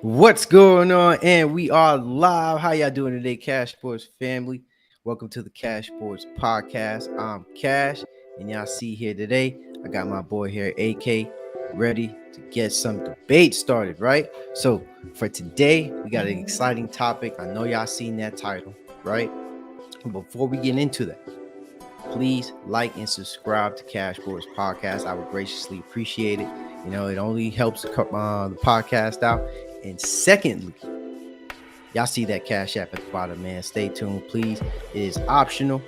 What's going on? And we are live. How y'all doing today, Cash Sports family? Welcome to the Cash Sports podcast. I'm Cash, and y'all see here today, I got my boy here, AK, ready to get some debate started, right? So for today, we got an exciting topic. I know y'all seen that title, right? Before we get into that, please like and subscribe to Cash Sports Podcast. I would graciously appreciate it. You know, it only helps the podcast out. And secondly, y'all see that Cash App at the bottom, man. Stay tuned, please. It is optional,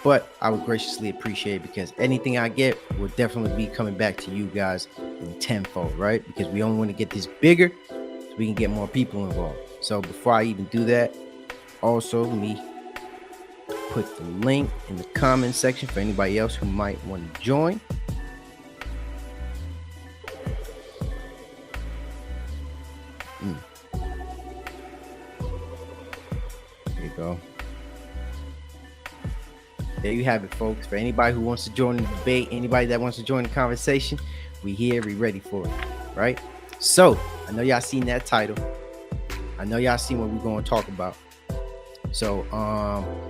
but I would graciously appreciate it because anything I get will definitely be coming back to you guys in tenfold, right? Because we only want to get this bigger so we can get more people involved. So before I even do that, also let me put the link in the comment section for anybody else who might want to join. There you go. There you have it, folks. For anybody who wants to join the debate, anybody that wants to join the conversation, we here, we ready for it, right? So I know y'all seen that title. I know y'all seen what we're going to talk about. So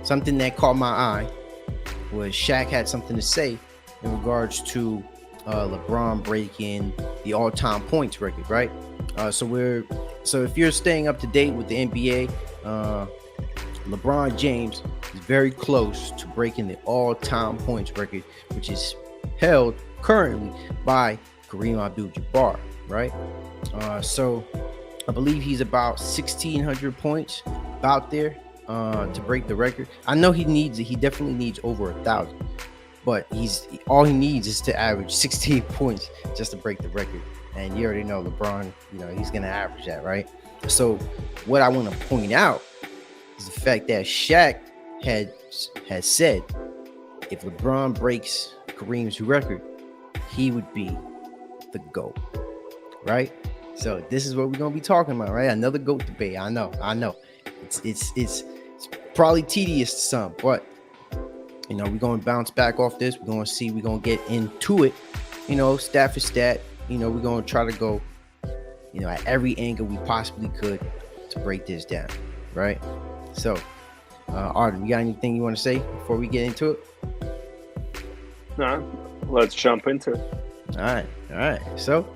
something that caught my eye was Shaq had something to say in regards to LeBron breaking the all-time points record, right? So if you're staying up to date with the NBA, LeBron James is very close to breaking the all-time points record, which is held currently by Kareem Abdul-Jabbar, right? So I believe he's about 1,600 points out there to break the record. I know he definitely needs over 1,000, but all he needs is to average 16 points just to break the record. And you already know LeBron, he's gonna average that, right? So what I want to point out is the fact that Shaq had said if LeBron breaks Kareem's record, he would be the GOAT, right? So this is what we're gonna be talking about, right? Another GOAT debate. I know. It's probably tedious to some, but we're gonna bounce back off this. We're gonna get into it, stat for stat. We're gonna try to go, at every angle we possibly could to break this down, right? So, Arden, you got anything you want to say before we get into it? No, let's jump into it. All right. So,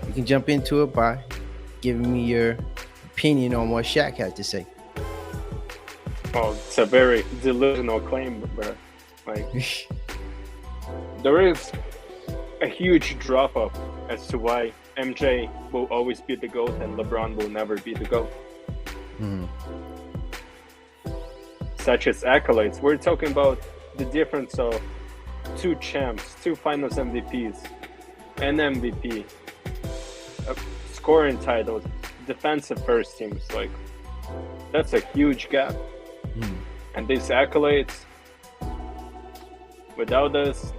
you can jump into it by giving me your opinion on what Shaq had to say. Oh, it's a very delusional claim, but there is a huge drop off as to why MJ will always be the GOAT and LeBron will never be the GOAT. Such as accolades, we're talking about the difference of 2 champs, 2 finals MVPs, an MVP, scoring titles, defensive first teams. That's a huge gap. And these accolades, without this,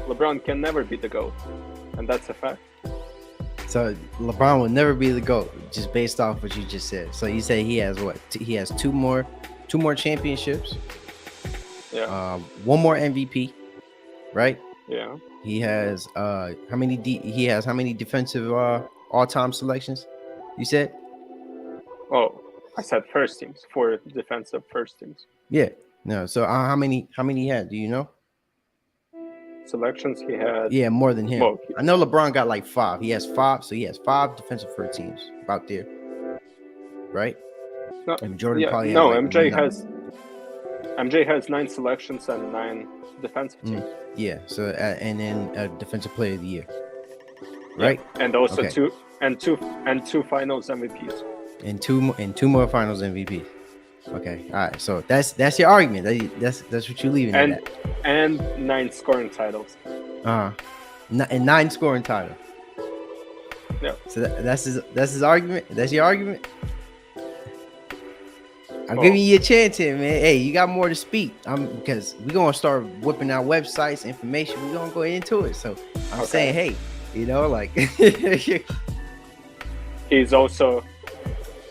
LeBron can never be the GOAT, and that's a fact. So LeBron will never be the GOAT, just based off what you just said. So you say he has what? He has two more championships. Yeah. 1 more MVP, right? Yeah. He has how many defensive all-time selections? You said? Oh, I said first teams, 4 defensive first teams. Yeah. No. So how many he had? Do you know? Selections he had. Yeah, more than him. Well, I know LeBron got like 5. He has 5, so he has 5 defensive first teams about there, right? No, and Jordan probably no. had MJ has 9 selections and 9 defensive teams. Yeah. So and then defensive player of the year, right? Yeah. And also okay. two finals MVPs. And two more finals MVPs. Okay, all right. So that's your argument. That's what you're leaving and, it at. And 9 scoring titles. And 9 scoring titles. Yeah. So that's his argument. That's your argument. I'm giving you a chance here, man. Hey, you got more to speak. Because we're gonna start whipping out websites, information. We're gonna go into it. So I'm saying, hey, he's also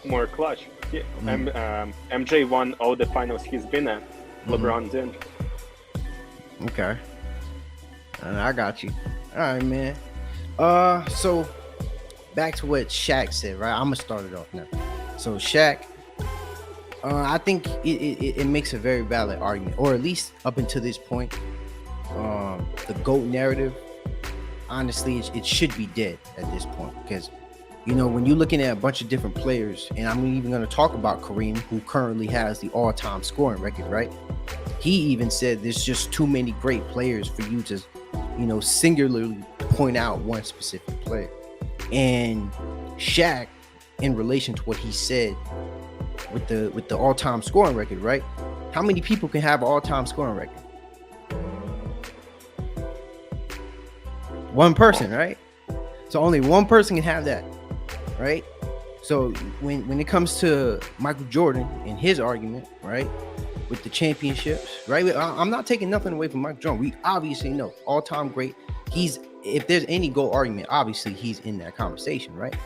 more clutch. MJ won all the finals he's been at. LeBron didn't. Okay. I got you. All right, man. So back to what Shaq said, right? I'm gonna start it off now. So Shaq, I think it makes a very valid argument, or at least up until this point, the GOAT narrative, honestly, it should be dead at this point, because when you're looking at a bunch of different players, and I'm even going to talk about Kareem, who currently has the all-time scoring record, right? He even said there's just too many great players for you to, singularly point out one specific player. And Shaq, in relation to what he said with the all-time scoring record, right? How many people can have an all-time scoring record? One person, right? So only one person can have that, right? So when it comes to Michael Jordan and his argument, right, with the championships, right? I'm not taking nothing away from Michael Jordan. We obviously know all-time great. If there's any GOAT argument, obviously he's in that conversation, right?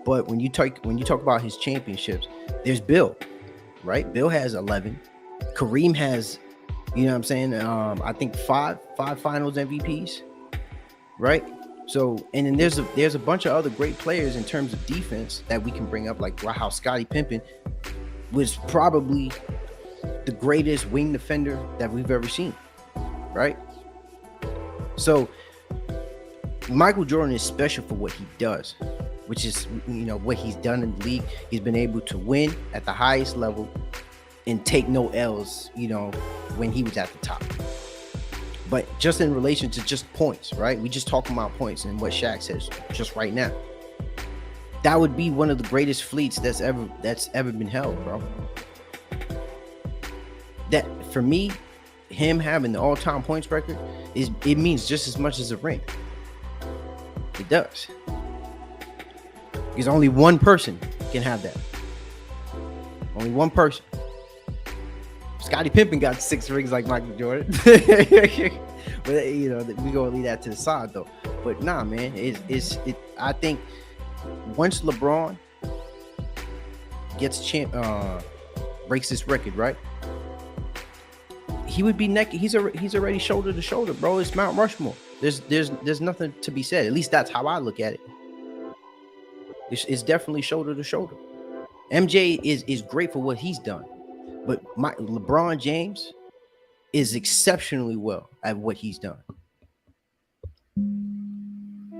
But when you talk about his championships, there's Bill, right? Bill has 11. Kareem has, I think five Finals MVPs, right? So, and then there's a bunch of other great players in terms of defense that we can bring up, like how Scottie Pippen was probably the greatest wing defender that we've ever seen, right? So Michael Jordan is special for what he does, which is, what he's done in the league. He's been able to win at the highest level and take no L's, when he was at the top. But just in relation to just points, right? We just talking about points and what Shaq says just right now. That would be one of the greatest fleets that's ever been held, bro. That, for me, him having the all-time points record it means just as much as a ring. It does. Because only one person can have that. Only one person. Scottie Pippen got 6 rings like Michael Jordan. But we gonna leave that to the side though. But nah, man, I think once LeBron gets breaks this record, right? He would be naked. He's already shoulder to shoulder, bro. It's Mount Rushmore. There's nothing to be said. At least that's how I look at it. It's definitely shoulder to shoulder. MJ is great for what he's done, but LeBron James is exceptionally well at what he's done,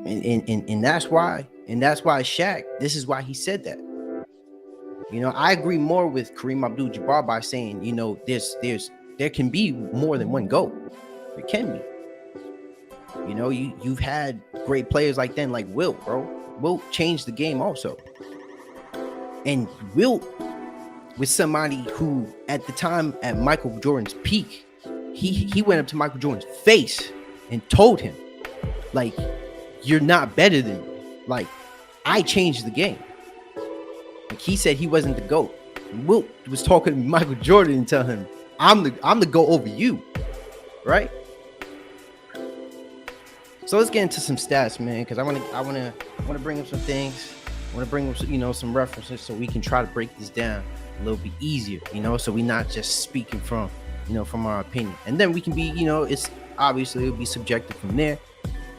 and that's why Shaq. This is why he said that. I agree more with Kareem Abdul-Jabbar by saying, there can be more than one GOAT. There can be. You've had great players like Wilt, bro. Wilt changed the game also. And Wilt was somebody who, at the time, at Michael Jordan's peak, he went up to Michael Jordan's face and told him, like, you're not better than me. Like, I changed the game. Like, he said he wasn't the GOAT. And Wilt was talking to Michael Jordan and telling him, I'm the GOAT over you, right? So let's get into some stats, man, because I want to bring up some things. I want to bring up some references so we can try to break this down a little bit easier, so we're not just speaking from our opinion, and then we can be, it's obviously it'll be subjective from there,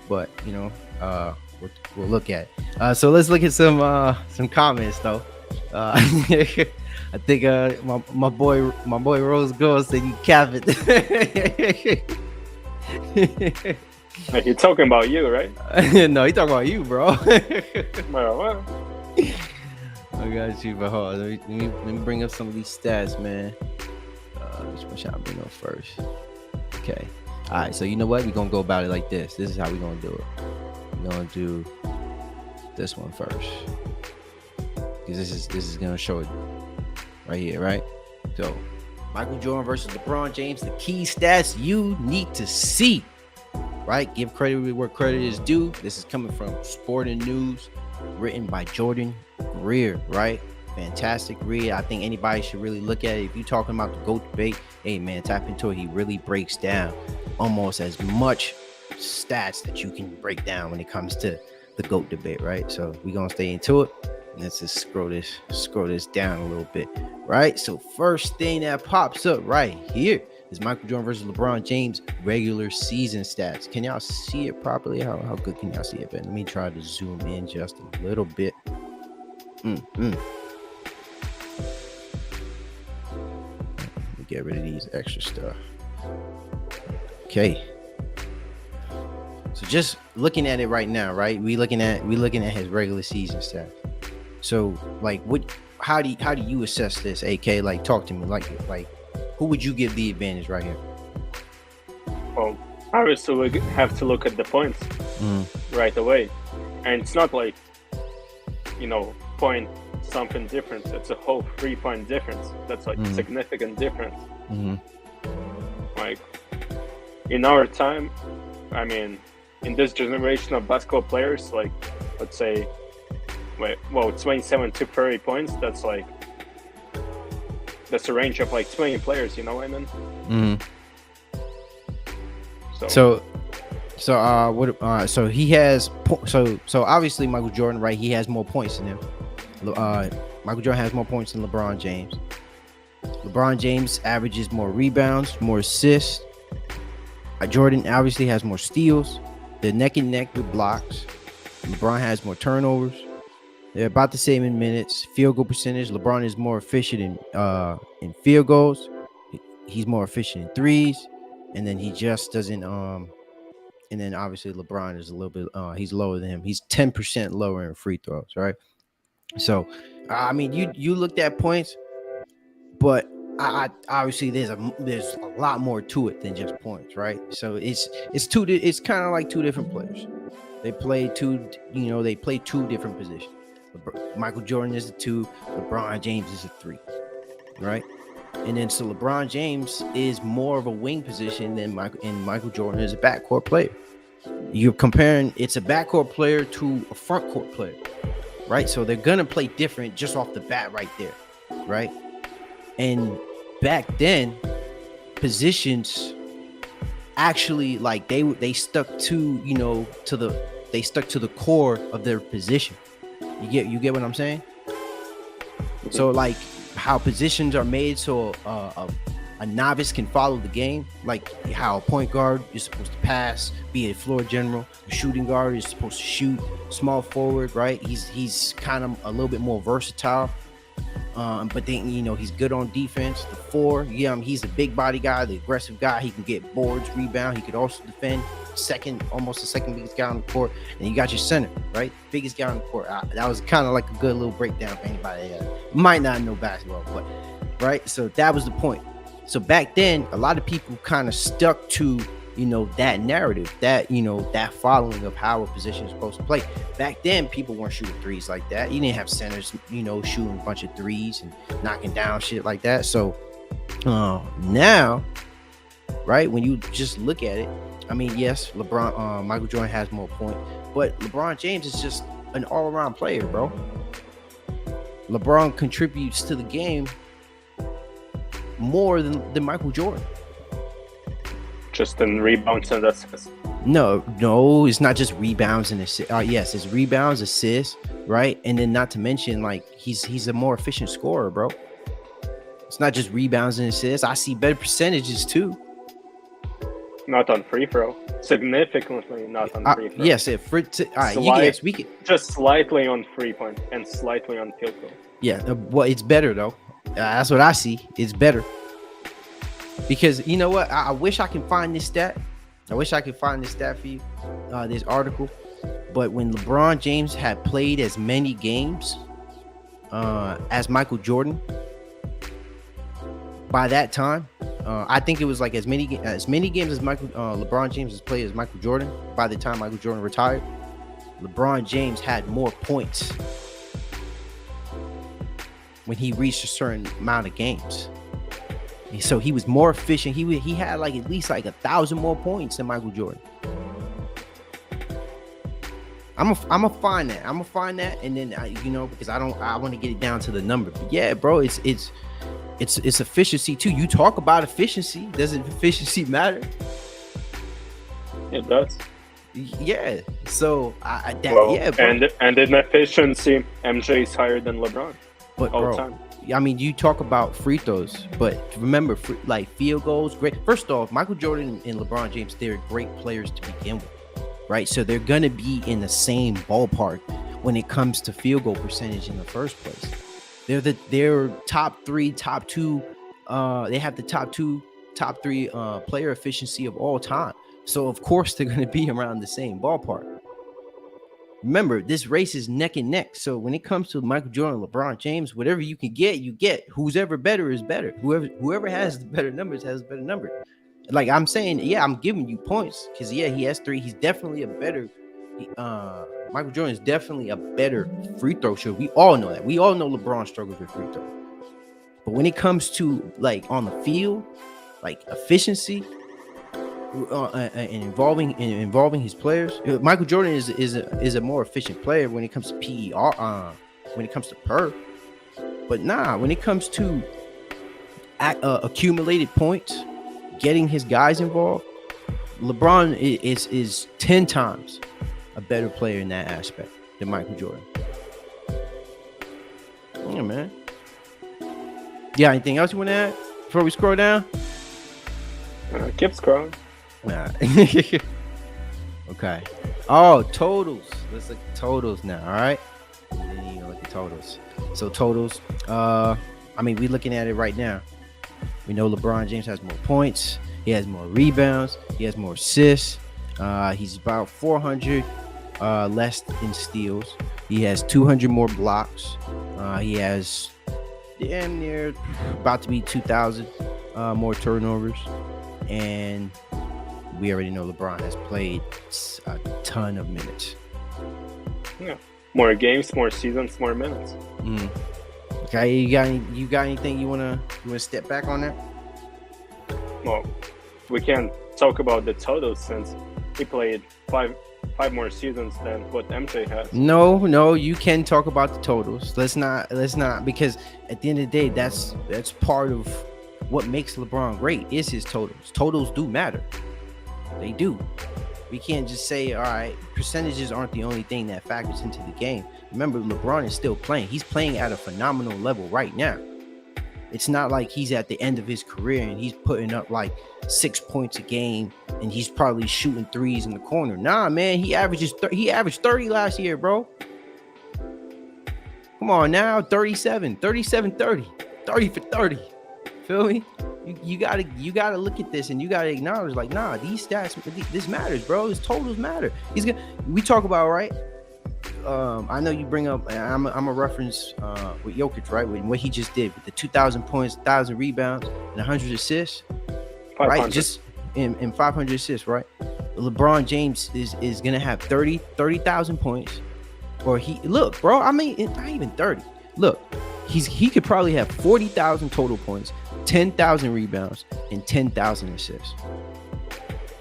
but we'll look at it. So let's look at some comments though. I think my boy Rose Gold said you cap it. You're talking about you, right? No, he talking about you, bro. Well. I got you, but hold on. Let me bring up some of these stats, man. Which one should I bring up first? Okay. All right. So you know what? We're gonna go about it like this. This is how we're gonna do it. We're gonna do this one first, because this is gonna show it right here, right? So Michael Jordan versus LeBron James, the key stats you need to see, right? Give credit where credit is due. This is coming from Sporting News, written by Jordan Greer, right? Fantastic read. I think anybody should really look at it. If you're talking about the GOAT debate, hey man, tap into it. He really breaks down almost as much stats that you can break down when it comes to the GOAT debate, right? So we're gonna stay into it. Let's just scroll this down a little bit, right? So first thing that pops up right here, is Michael Jordan versus LeBron James regular season stats. Can y'all see it properly? How good can y'all see it? But let me try to zoom in just a little bit. Let me get rid of these extra stuff. Okay. So just looking at it right now, right? We looking at his regular season stats. So like, how do you assess this, AK? Like, talk to me. Like who would you give the advantage right here? Well, obviously we have to look at the points right away, and it's not like, point something difference. It's a whole 3-point difference. That's like significant difference. Like in our time, I mean, in this generation of basketball players, like let's say, 27 to 30 points. That's a range of like 20 players. You know what I mean? So he has so obviously Michael Jordan, right? He has more points than him. Michael Jordan has more points than LeBron James. LeBron James averages more rebounds, more assists. Jordan obviously has more steals. They're neck and neck with blocks. LeBron has more turnovers. They're about the same in minutes. Field goal percentage. LeBron is more efficient in field goals. He's more efficient in threes, and then he just doesn't. And then obviously LeBron is a little bit. He's lower than him. He's 10% lower in free throws, right? So, I mean, you looked at points, but I obviously there's a lot more to it than just points, right? So it's kind of like two different players. They play two different positions. Michael Jordan is a 2, LeBron James is a 3, right? And then so LeBron James is more of a wing position than Michael Jordan is a backcourt player. You're comparing, it's a backcourt player to a front court player, right? So they're gonna play different just off the bat right there, right? And back then, positions actually, like they stuck to the core of their position. You get what I'm saying? So like how positions are made so a novice can follow the game, like how a point guard is supposed to pass, be a floor general, a shooting guard is supposed to shoot, small forward, right? He's kind of a little bit more versatile. But then he's good on defense. The 4, he's a big body guy, the aggressive guy. He can get boards, rebound. He could also defend. Almost the second biggest guy on the court. And you got your center, right? Biggest guy on the court. That was kind of like a good little breakdown for anybody that might not know basketball, but right. So that was the point. So back then, a lot of people kind of stuck to that narrative, that following of how a position is supposed to play. Back then, people weren't shooting threes like that. You didn't have centers, shooting a bunch of threes and knocking down shit like that. So now, right, when you just look at it, I mean, yes, Michael Jordan has more points, but LeBron James is just an all-around player, bro. LeBron contributes to the game more than Michael Jordan. Just in rebounds and assists. No, it's not just rebounds and assists. Yes, it's rebounds, assists, right? And then not to mention, like, he's a more efficient scorer, bro. It's not just rebounds and assists. I see better percentages too. Not on free throw. Significantly not on free throw. Yes, we can just slightly on 3-point and slightly on field goal. Yeah, well, it's better though. That's what I see. It's better. Because you know what? I wish I can find this stat. I wish I could find this stat for you, this article. But when LeBron James had played as many games as Michael Jordan, by that time, I think it was like as many games as LeBron James has played as Michael Jordan. By the time Michael Jordan retired, LeBron James had more points when he reached a certain amount of games. So he was more efficient. He had like at least like 1,000 more points than Michael Jordan. I'm gonna find that. And then because I want to get it down to the number. But yeah, bro, it's efficiency too. You talk about efficiency. Doesn't efficiency matter? It does. Yeah. So and in efficiency, MJ is higher than LeBron. But all bro, the time. I mean, you talk about free throws, but remember, like field goals, great. First off, Michael Jordan and LeBron James, they're great players to begin with, right? So they're gonna be in the same ballpark when it comes to field goal percentage in the first place. They're top three, top two. They have the top three player efficiency of all time. So of course they're gonna be around the same ballpark. Remember, this race is neck and neck. So when it comes to Michael Jordan, LeBron James, whatever you can get, you get. Who's ever better is better. Whoever has the better numbers has a better number. Like I'm saying, yeah, I'm giving you points because yeah, he has 3. He's definitely a better. Michael Jordan is definitely a better free throw shooter. We all know that. We all know LeBron struggles with free throw. But when it comes to like on the field, like efficiency. And involving his players, Michael Jordan is a more efficient player when it comes to PER, when it comes to per. But when it comes to accumulated points, getting his guys involved, LeBron is 10 times a better player in that aspect than Michael Jordan. Yeah, man. Yeah, anything else you want to add before we scroll down? Keep scrolling. Nah. Okay. Oh, totals. Let's look at totals now. All right. Then you look at totals. So totals. I mean, we're looking at it right now. We know LeBron James has more points. He has more rebounds. He has more assists. He's about 400 less in steals. He has 200 more blocks. He has damn near about to be 2,000 more turnovers. And we already know LeBron has played a ton of minutes. Yeah, more games, more seasons, more minutes. Okay, you got anything you wanna step back on that? Well, we can't talk about the totals since he played five more seasons than what MJ has. No, you can talk about the totals. Let's not because at the end of the day, that's part of what makes LeBron great is his totals. Totals do matter. They do. We can't just say, all right, percentages aren't the only thing that factors into the game. Remember, LeBron is still playing. He's playing at a phenomenal level right now. It's not like he's at the end of his career and he's putting up like 6 points a game and he's probably shooting threes in the corner. Nah, man, he averaged 30 last year, bro. Come on now, 37, 30, 30 for 30. Feel me? You gotta look at this and you gotta acknowledge like, nah, these stats, this matters, bro. His totals matter. We talk about, right? I know you bring up. I'm a reference with Jokic, right? With what he just did with the 2,000 points, 1,000 rebounds, and 100 assists, 500. Right? Just in 500 assists, right? LeBron James is gonna have 30,000 points, or look, bro. I mean, not even 30. Look, he could probably have 40,000 total points, 10,000 rebounds, and 10,000 assists.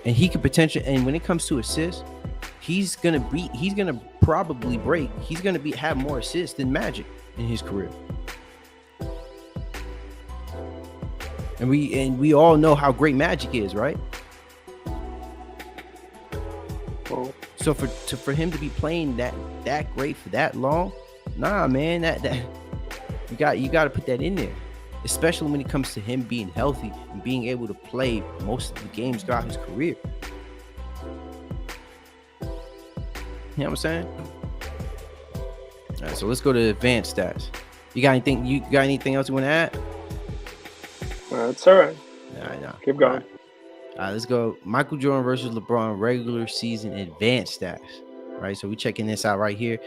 And he could potentially, and when it comes to assists, he's gonna have more assists than Magic in his career. And we all know how great Magic is, right? Well, so for him to be playing that great for that long, nah, man, that you got to put that in there. Especially when it comes to him being healthy and being able to play most of the games throughout his career. You know what I'm saying? All right, so let's go to advanced stats. You got anything else you want to add? It's all right. All right, now Keep going. All right, let's go. Michael Jordan versus LeBron regular season advanced stats. All right, so we're checking this out right here.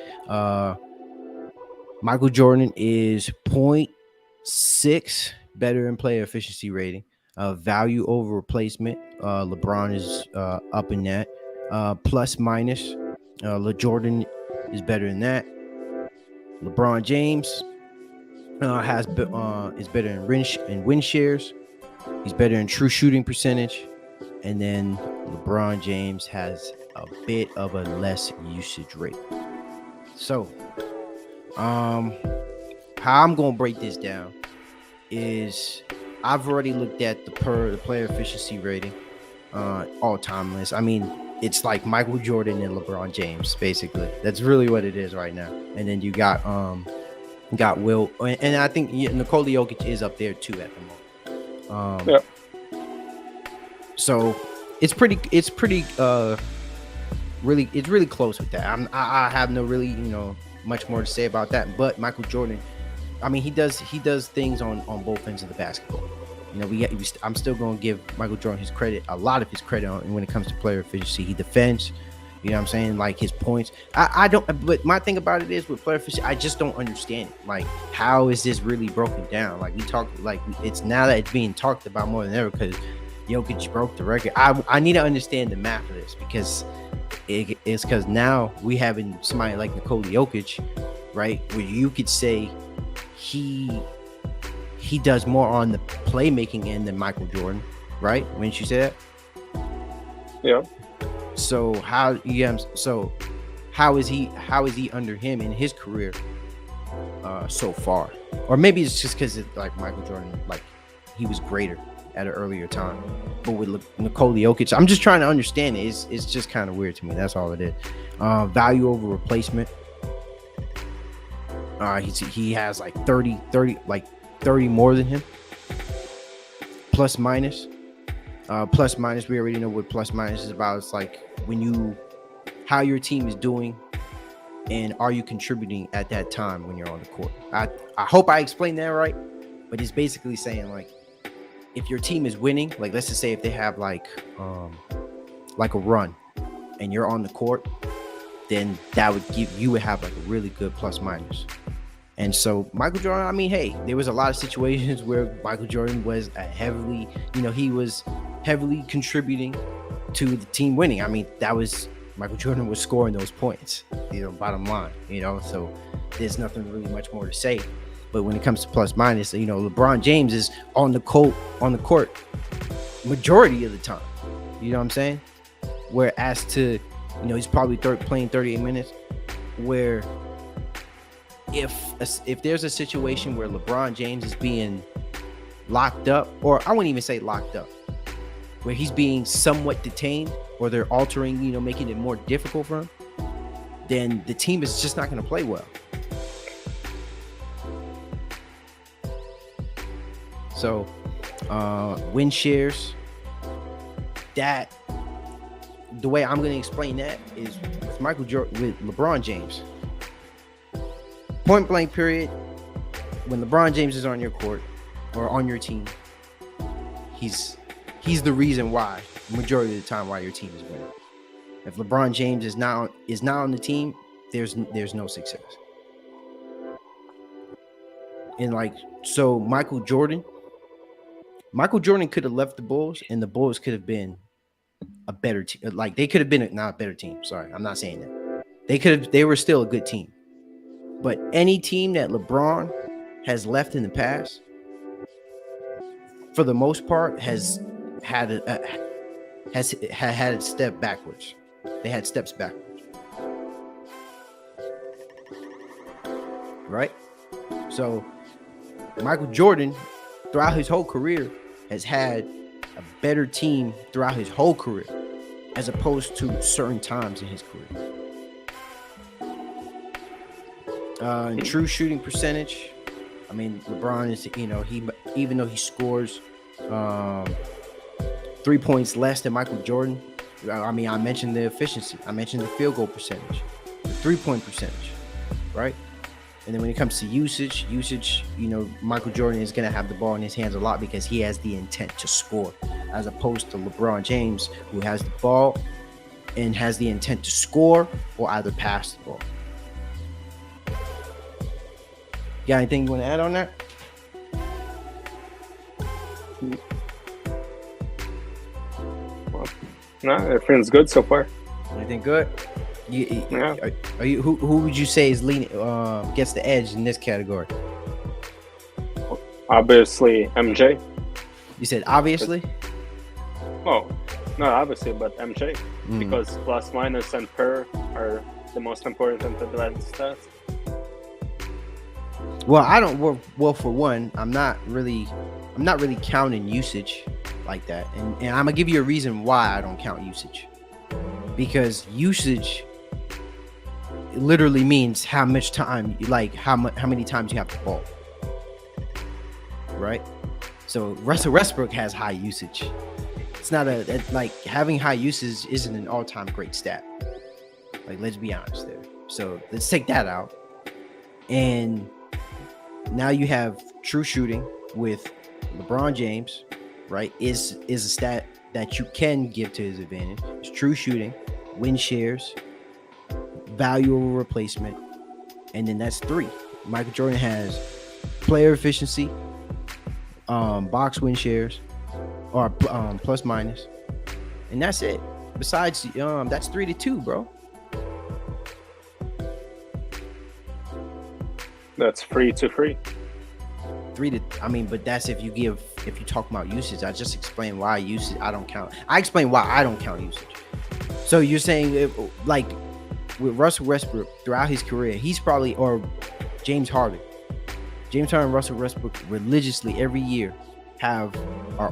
Michael Jordan is 0.6 better in player efficiency rating. Value over replacement. LeBron is up in that. Plus minus. Jordan is better than that. LeBron James is better in win shares. He's better in true shooting percentage. And then LeBron James has a bit of a less usage rate. So, how I'm gonna break this down is I've already looked at the player efficiency rating all time list. I mean, it's like Michael Jordan and LeBron James, basically. That's really what it is right now. And then you got got Will, and I think Nikola Jokic is up there too at the moment. Yeah. So it's pretty really, it's really close with that. I have no really much more to say about that. But Michael Jordan, I mean, he does things on both ends of the basketball. I'm still going to give Michael Jordan his credit, a lot of his credit when it comes to player efficiency. He defends. You know what I'm saying? Like his points. I don't, but my thing about it is with player efficiency, I just don't understand it. Like, how is this really broken down? Like, we talk, like, it's now that it's being talked about more than ever because Jokic broke the record. I need to understand the math of this because it's because now we having somebody like Nikola Jokic, right? Where you could say he does more on the playmaking end than Michael Jordan, right? Wouldn't you say that? Yeah. So how is he under him in his career so far? Or maybe it's just because it's like Michael Jordan, like he was greater at an earlier time. But with Nikola Jokic, I'm just trying to understand it. It's just kind of weird to me. That's all it is. Value over replacement. He has like 30 more than him. Plus minus. Plus minus, we already know what plus minus is about. It's like how your team is doing and are you contributing at that time when you're on the court. I hope I explained that right, but it's basically saying like if your team is winning, like let's just say if they have like a run and you're on the court, then that would have like a really good plus minus. And so Michael Jordan, I mean, hey, there was a lot of situations where Michael Jordan was he was heavily contributing to the team winning. I mean, Michael Jordan was scoring those points, bottom line, so there's nothing really much more to say. But when it comes to plus minus, LeBron James is on the court majority of the time. You know what I'm saying? Whereas to, he's probably playing 38 minutes where if there's a situation where LeBron James is being locked up, or I wouldn't even say locked up, where he's being somewhat detained or they're altering, making it more difficult for him, then the team is just not going to play well. So win shares, that the way I'm going to explain that is with Michael Jordan, with LeBron James. Point blank period, when LeBron James is on your court or on your team, he's the reason why, majority of the time, why your team is winning. If LeBron James is not on the team, there's no success. And so Michael Jordan could have left the Bulls and the Bulls could have been a better team. Like they could have been not a better team. Sorry, I'm not saying that. They were still a good team. But any team that LeBron has left in the past, for the most part, has had a step backwards. They had steps backwards, right? So Michael Jordan, throughout his whole career, has had a better team throughout his whole career, as opposed to certain times in his career. True shooting percentage, I mean, LeBron is, even though he scores 3 points less than Michael Jordan, I mean, I mentioned the efficiency, I mentioned the field goal percentage, the 3-point percentage, right? And then when it comes to usage, Michael Jordan is going to have the ball in his hands a lot because he has the intent to score, as opposed to LeBron James, who has the ball and has the intent to score or either pass the ball. Got anything you want to add on that? No, everything's good so far. Anything good? Yeah. Are you who would you say is leaning gets the edge in this category? Obviously, MJ. You said obviously? Oh, not obviously, but MJ. Because plus, minus, and per are the most important in the advanced stats. Well, I don't. Well, for one, I'm not really counting usage like that, and I'm gonna give you a reason why I don't count usage. Because usage, literally means how much time, like how many times you have the ball, right? So Russell Westbrook has high usage. It's not like having high usage isn't an all-time great stat. Like, let's be honest there. So let's take that out. And now you have true shooting with LeBron James, right? Is a stat that you can give to his advantage. It's true shooting, win shares, value over replacement, and then that's 3. Michael Jordan has player efficiency, box win shares, or plus minus, and that's it. Besides, that's 3-2, bro. That's free to free. But that's if you talk about usage. I just explained why usage I don't count. I explained why I don't count usage. So you're saying like with Russell Westbrook throughout his career, he's probably, or James Harden and Russell Westbrook religiously every year are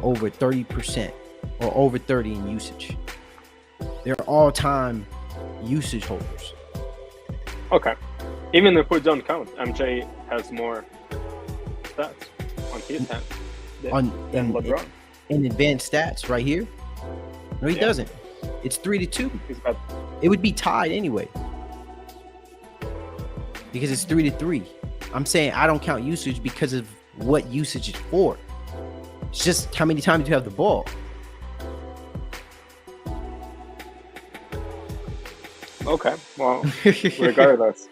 over 30% or over 30 in usage. They're all-time usage holders. Okay. Even if we don't count, MJ has more stats on his hand than LeBron. In advanced stats right here. No, he doesn't. It's 3-2. It would be tied anyway. Because it's 3-3. I'm saying I don't count usage because of what usage is for. It's just how many times you have the ball. Okay. Well, regardless.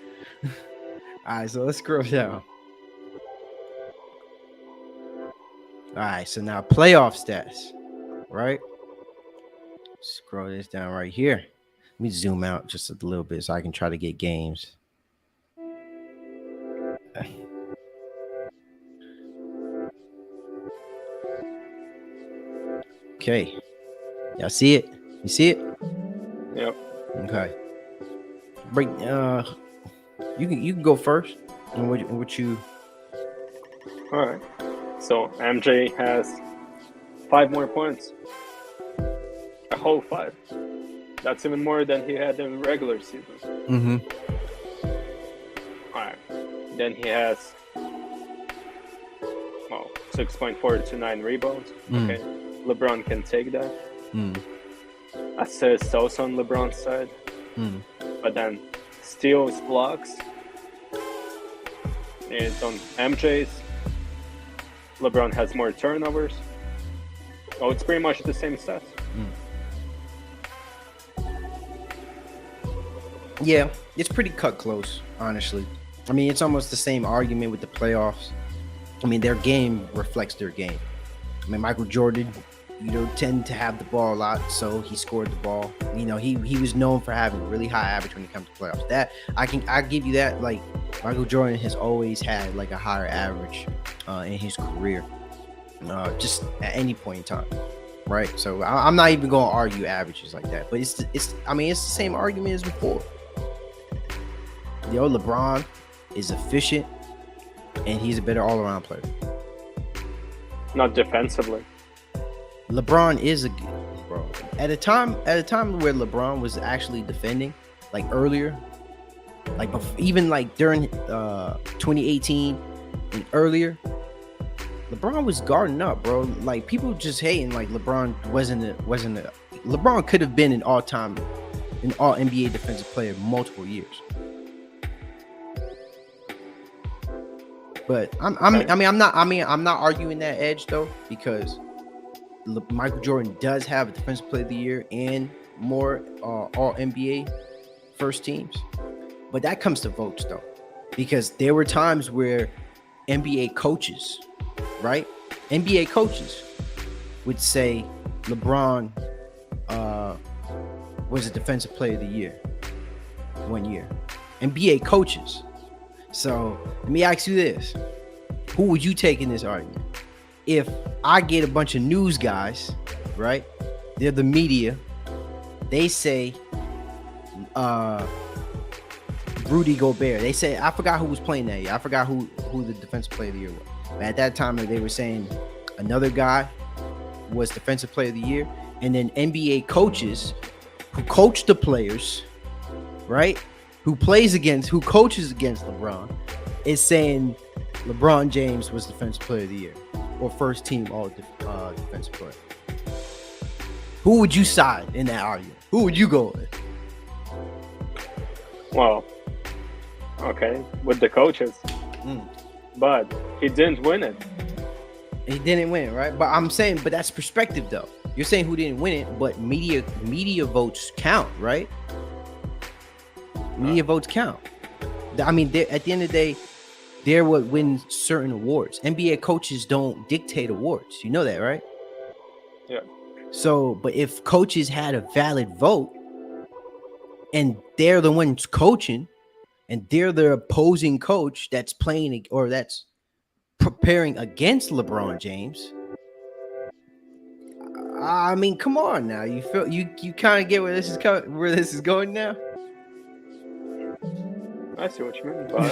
All right, so let's scroll down. All right, so now playoff stats, right? Scroll this down right here. Let me zoom out just a little bit so I can try to get games. Okay. Y'all see it? You see it? Yep. Okay. Break. You can go first. And what you? All right. So MJ has 5 more points. A whole 5. That's even more than he had in the regular season. Mm-hmm. All right. Then he has 6.4 to 9 rebounds. Okay. LeBron can take that. Assists also on LeBron's side. But then steals, blocks, it's on MJ's. LeBron has more turnovers. Oh, it's pretty much the same stats. Yeah, it's pretty cut close, honestly. I mean, it's almost the same argument with the playoffs. I mean, their game reflects their game. I mean, Michael Jordan, tend to have the ball a lot, so he scored the ball. He was known for having a really high average when it comes to playoffs. That I give you that. Like, Michael Jordan has always had like a higher average in his career, just at any point in time, right? So I'm not even going to argue averages like that. But it's the same argument as before. LeBron is efficient, and he's a better all-around player. Not defensively. LeBron is a good bro. At a time where LeBron was actually defending, like earlier, like even like during 2018 and earlier, LeBron was guarding up, bro. Like, people just hating like LeBron wasn't LeBron could have been an all NBA defensive player multiple years. But I'm not arguing that edge though, because Michael Jordan does have a defensive player of the year and more all NBA first teams. But that comes to votes though, because there were times where NBA coaches, right? NBA coaches would say LeBron was a defensive player of the year one year. NBA coaches. So let me ask you this. Who would you take in this argument? If I get a bunch of news guys, right? They're the media. They say Rudy Gobert. They say, I forgot who was playing that year. I forgot who the defensive player of the year was. But at that time, they were saying another guy was defensive player of the year. And then NBA coaches who coach the players, right? who coaches against LeBron, is saying LeBron James was Defensive Player of the Year or first team All Defensive Player. Who would you side in that argument? Who would you go with? Well, okay, with the coaches, but he didn't win it. He didn't win it, right? But I'm saying, but that's perspective, though. You're saying who didn't win it, but media votes count, right? Media votes count. I mean, at the end of the day, they're what wins certain awards. NBA coaches don't dictate awards. You know that, right? Yeah. So, but if coaches had a valid vote and they're the ones coaching and they're the opposing coach that's playing or that's preparing against LeBron James, I mean, come on now. You feel you kind of get where this is going now? I see what you mean, but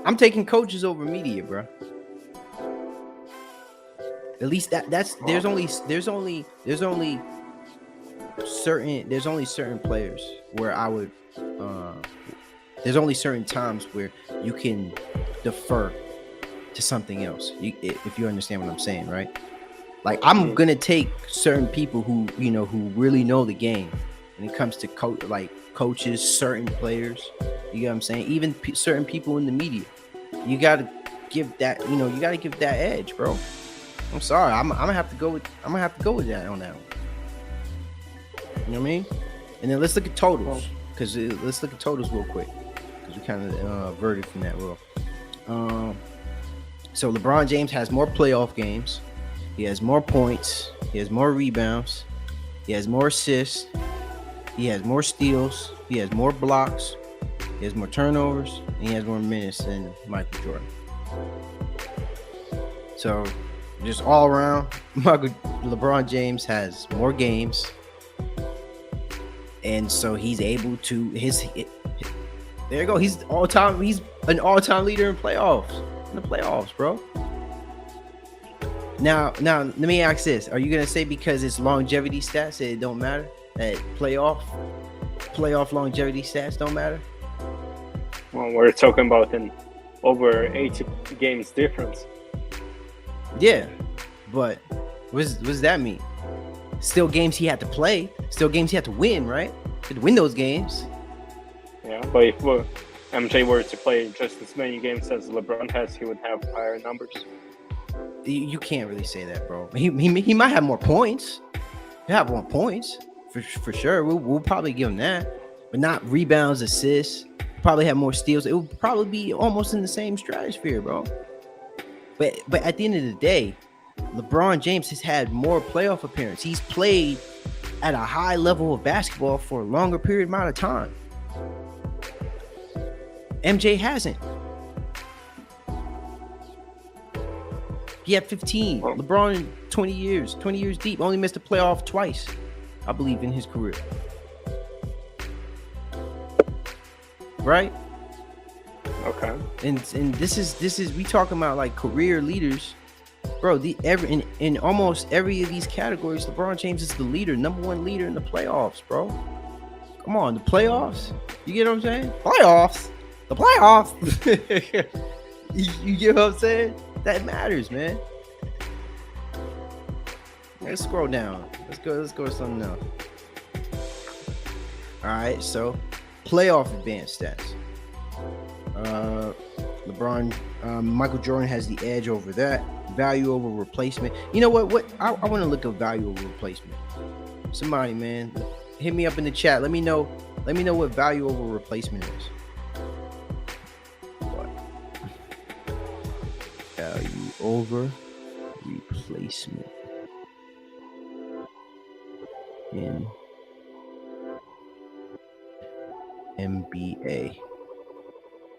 I'm taking coaches over media, bro. At least that's there's only certain players where I would there's only certain times where you can defer to something else. If you understand what I'm saying, right? Like I'm gonna take certain people who really know the game when it comes to coaches, certain players. You know what I'm saying? Even certain people in the media. You gotta give that edge, bro. I'm sorry. I'm gonna have to go with that on that one. You know what I mean? And then let's look at totals, let's look at totals real quick, because we kind of verted from that rule. So LeBron James has more playoff games. He has more points. He has more rebounds. He has more assists. He has more steals. He has more blocks. He has more turnovers. And he has more minutes than Michael Jordan. So just all around, LeBron James has more games. And so he's able to there you go. He's an all-time leader in the playoffs, bro. Now let me ask this. Are you gonna say because it's longevity stats that it don't matter? That playoff longevity stats don't matter? Well, we're talking about an over 80 games difference. Yeah, but what does that mean? Still games he had to play. Still games he had to win, right? He had to win those games. Yeah, but if MJ were to play just as many games as LeBron has, he would have higher numbers. You can't really say that, bro. He might have more points. He'll have more points for sure. We'll probably give him that, but not rebounds, assists. Probably have more steals. It would probably be almost in the same stratosphere, bro. But at the end of the day, LeBron James has had more playoff appearances. He's played at a high level of basketball for a longer period amount of time. MJ hasn't. He had 15. LeBron 20 years deep. Only missed the playoff twice, I believe, in his career. Right? Okay. And this is we talking about like career leaders, bro. In almost every of these categories, LeBron James is the leader, number one leader in the playoffs, bro. Come on, the playoffs. You get what I'm saying? The playoffs. you get what I'm saying? That matters, man. Let's scroll down. Let's go to something else. All right, so playoff advanced stats. LeBron, Michael Jordan has the edge over that. Value over replacement. You know what? I want to look at value over replacement. Somebody, man, hit me up in the chat. Let me know what value over replacement is. What? Value over replacement in NBA.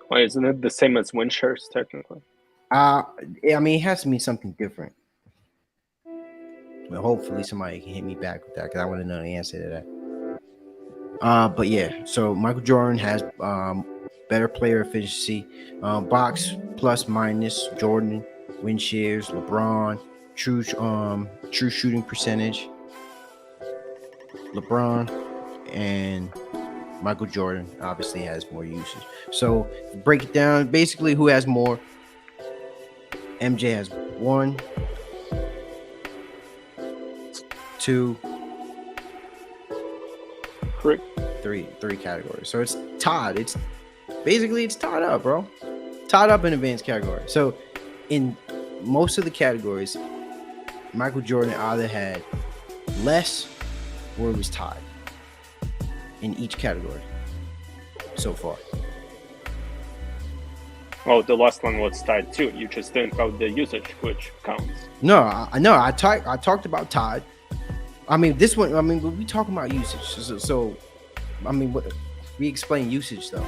Well, isn't it the same as win shares technically? I mean, it has to mean something different. Well, hopefully somebody can hit me back with that because I want to know the answer to that. But yeah, so Michael Jordan has better player efficiency, box plus minus. Jordan, win shares. LeBron, true shooting percentage. LeBron and Michael Jordan obviously has more usage. So break it down. Basically, who has more? MJ has 1, 2, 3 categories. So it's tied. It's tied up, bro. Tied up in advanced category. So in most of the categories, Michael Jordan either had less or it was tied in each category so far. Oh, the last one was tied too. You just didn't count the usage, which counts. No, I know. I talked about tied. I mean, this one. I mean, we talking about usage. So I mean, what we explain usage though.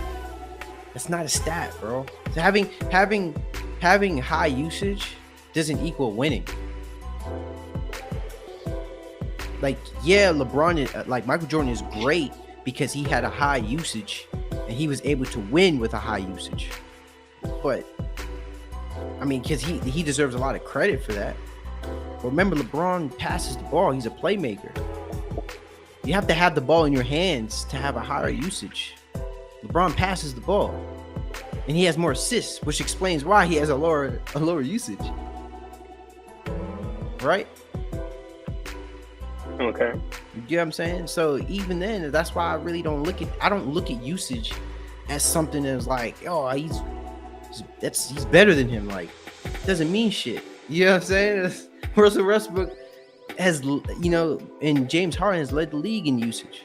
That's not a stat, bro. So having high usage doesn't equal winning. Like, yeah, LeBron is like Michael Jordan is great because he had a high usage and he was able to win with a high usage. But I mean, because he deserves a lot of credit for that. But remember, LeBron passes the ball. He's a playmaker. You have to have the ball in your hands to have a higher usage. LeBron passes the ball, and he has more assists, which explains why he has a lower usage. Right? Okay. You get what I'm saying? So even then, that's why I really don't look at usage as something that's like, oh, he's better than him. Like, it doesn't mean shit. You know what I'm saying? Russell Westbrook has, and James Harden has led the league in usage.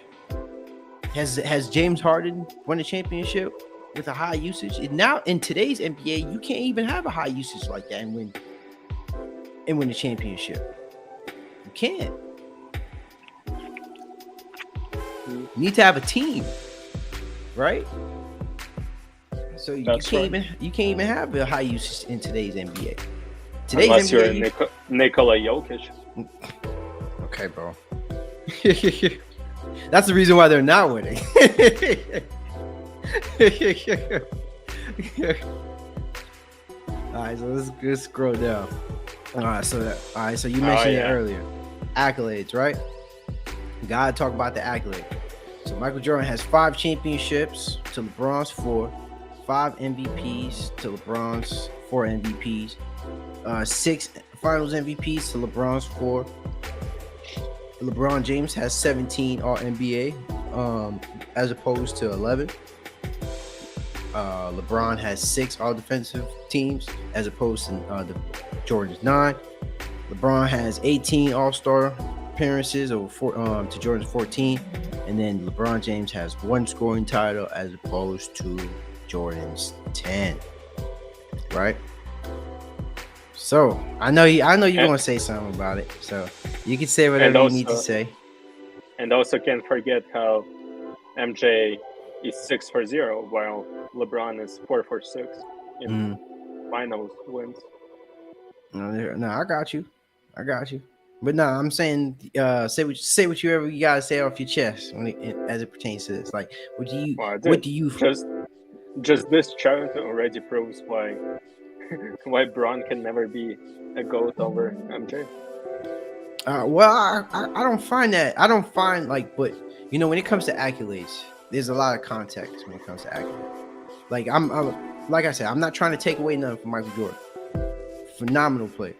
Has James Harden won a championship with a high usage? And now in today's NBA, you can't even have a high usage like that and win the championship. You can't. You need to have a team, right? So you can't even have a high usage in today's NBA. Unless you're Nikola Jokic. Okay, bro. That's the reason why they're not winning. All right, so let's scroll down. All right, so you mentioned it earlier. Accolades, right? You gotta talk about the accolade. So Michael Jordan has 5 championships to LeBron's 4, 5 MVPs to LeBron's 4 MVPs, 6 Finals MVPs to LeBron's 4. LeBron James has 17 All-NBA, as opposed to 11. LeBron has 6 All-Defensive teams, as opposed to Jordan's 9. LeBron has 18 All-Star appearances to Jordan's 14, and then LeBron James has 1 scoring title, as opposed to Jordan's 10. Right? So I know you're gonna say something about it. So you can say whatever you need to say. And also can't forget how MJ is 6 for 0, while LeBron is 4 for 6 in finals wins. No, I got you. But no, I'm saying say whatever you gotta say off your chest as it pertains to this. Like, what do you just this chart already proves why Bron can never be a GOAT over MJ. Well, I don't find that. I don't find but when it comes to accolades, there's a lot of context when it comes to accolades. Like I'm like I said, I'm not trying to take away nothing from Michael Jordan. Phenomenal player,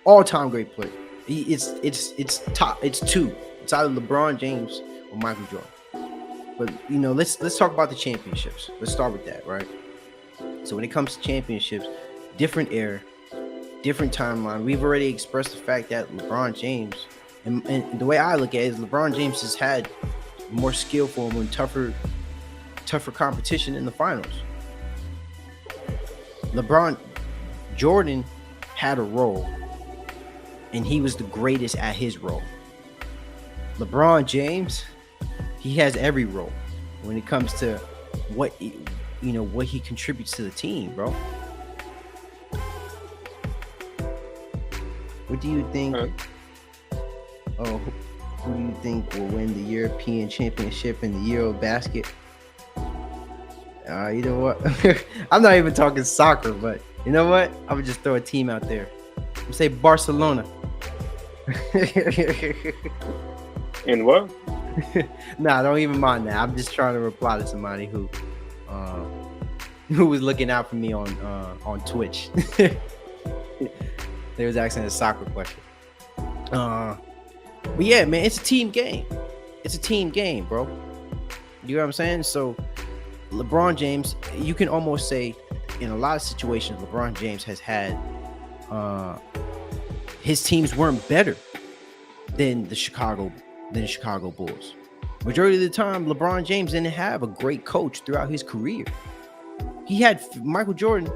all-time great player. It's top. It's 2. It's either LeBron James or Michael Jordan. But let's talk about the championships. Let's start with that, right? So when it comes to championships, different era, different timeline. We've already expressed the fact that LeBron James, and the way I look at it is LeBron James has had more skillful and tougher competition in the finals. Jordan had a role, and he was the greatest at his role. LeBron James, he has every role when it comes to what he contributes to the team, bro. What do you think? Who do you think will win the European Championship in the Eurobasket? You know what? I'm not even talking soccer, but you know what? I would just throw a team out there. I'm say Barcelona. In what? Nah, don't even mind that. I'm just trying to reply to somebody who was looking out for me on Twitch. They was asking a soccer question. But yeah, man, it's a team game. It's a team game, bro. You know what I'm saying? So LeBron James, you can almost say in a lot of situations, LeBron James has had his teams weren't better than the Chicago Bulls. Majority of the time, LeBron James didn't have a great coach throughout his career. He had Michael Jordan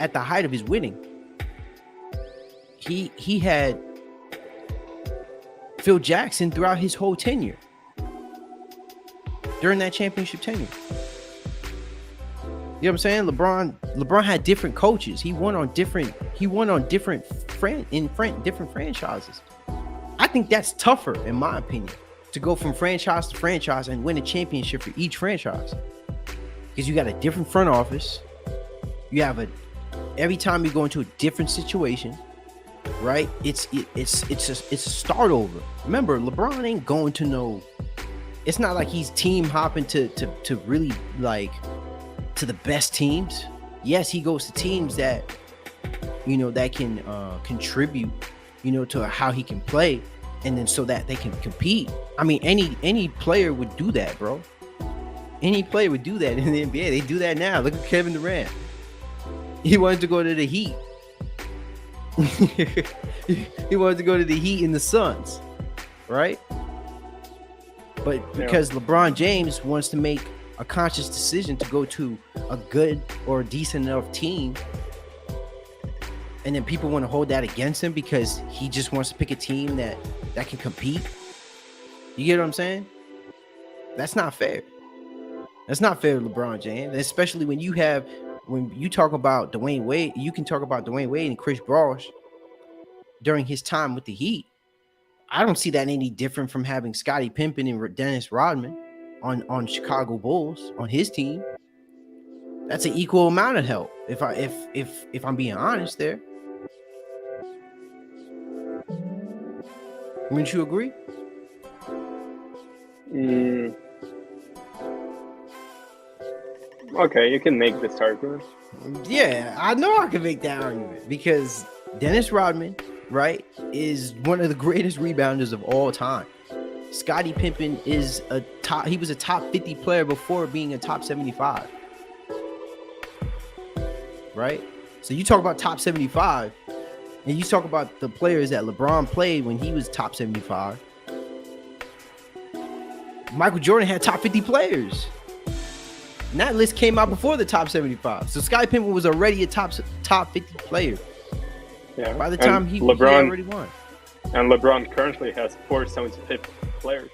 at the height of his winning. He had Phil Jackson throughout his whole tenure. During that championship tenure. You know what I'm saying? LeBron had different coaches. He won on different franchises. I think that's tougher, in my opinion, to go from franchise to franchise and win a championship for each franchise. Because you got a different front office. You have every time you go into a different situation, right? It's a start over. Remember, LeBron ain't going to no. It's not like he's team hopping to really like to the best teams. Yes, he goes to teams that that can contribute, to how he can play, and then so that they can compete. I mean, any player would do that, bro. Any player would do that in the NBA. They do that now. Look at Kevin Durant. He wanted to go to the Heat. He wanted to go to the Heat and the Suns, right? But because LeBron James wants to make a conscious decision to go to a good or decent enough team, and then people want to hold that against him because he just wants to pick a team that can compete. You get what I'm saying? That's not fair. That's not fair to LeBron James, especially when you talk about Dwayne Wade. You can talk about Dwayne Wade and Chris Bosh during his time with the Heat. I don't see that any different from having Scottie Pippen and Dennis Rodman on Chicago Bulls on his team. That's an equal amount of help. If I'm being honest, there. Wouldn't you agree? Okay, you can make this argument. Yeah, I know I can make that argument because Dennis Rodman, right, is one of the greatest rebounders of all time. Scottie Pippen is he was a top 50 player before being a top 75. Right? So you talk about top 75 and you talk about the players that LeBron played when he was top 75. Michael Jordan had top 50 players. And that list came out before the top 75. So Scottie Pippen was already a top 50 player. Yeah. By the time he already won. And LeBron currently has 4 75th players.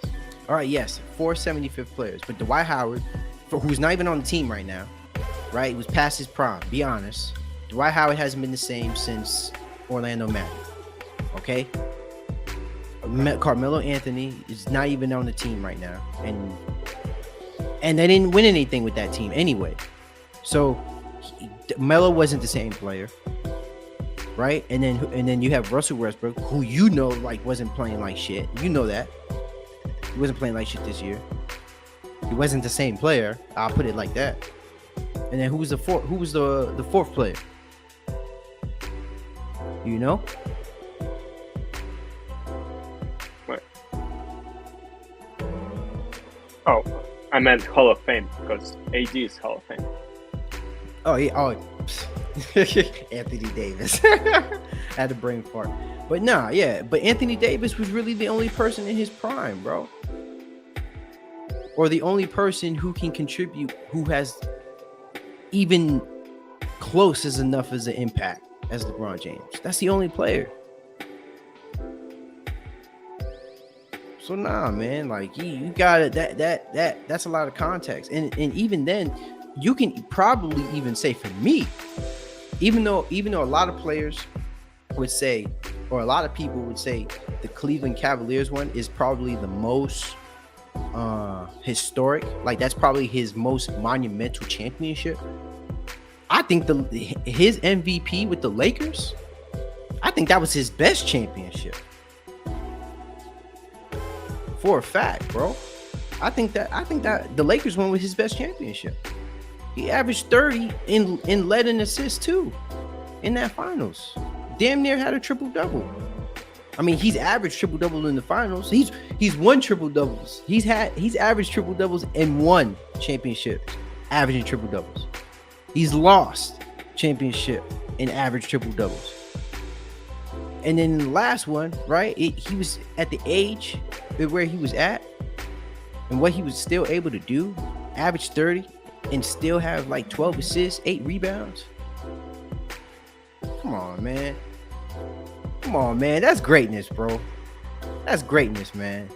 All right, yes, 4 75th players. But Dwight Howard, who's not even on the team right now, right? He was past his prime. Be honest. Dwight Howard hasn't been the same since Orlando Magic. Okay? Carmelo Anthony is not even on the team right now. And they didn't win anything with that team anyway. So Melo wasn't the same player. Right? And then you have Russell Westbrook, who wasn't playing like shit. You know that. He wasn't playing like shit this year. He wasn't the same player. I'll put it like that. And then who was the fourth player? You know? What? Oh, I meant Hall of Fame because AD is Hall of Fame. Oh yeah. Oh, Anthony Davis. I had a brain fart. But nah, yeah. But Anthony Davis was really the only person in his prime, bro. Or the only person who can contribute, who has even close as enough as an impact as LeBron James. That's the only player. So nah, man, like you got it. That's a lot of context. And even then, you can probably even say for me, even though a lot of players would say, or a lot of people would say, the Cleveland Cavaliers one is probably the most historic. Like that's probably his most monumental championship. I think his MVP with the Lakers, I think that was his best championship. for a fact, bro. I think that the Lakers won with his best championship. He averaged 30 in led and assists too in that finals. Damn near had a triple double. I mean, he's averaged triple double in the finals. He's won triple doubles. He's averaged triple doubles and won championships, averaging triple doubles. He's lost championship and averaged triple doubles. And then the last one, right? He was at the age where he was at, and what he was still able to do, average 30, and still have like 12 assists, 8 rebounds. Come on, man. Come on, man. That's greatness, bro. That's greatness, man.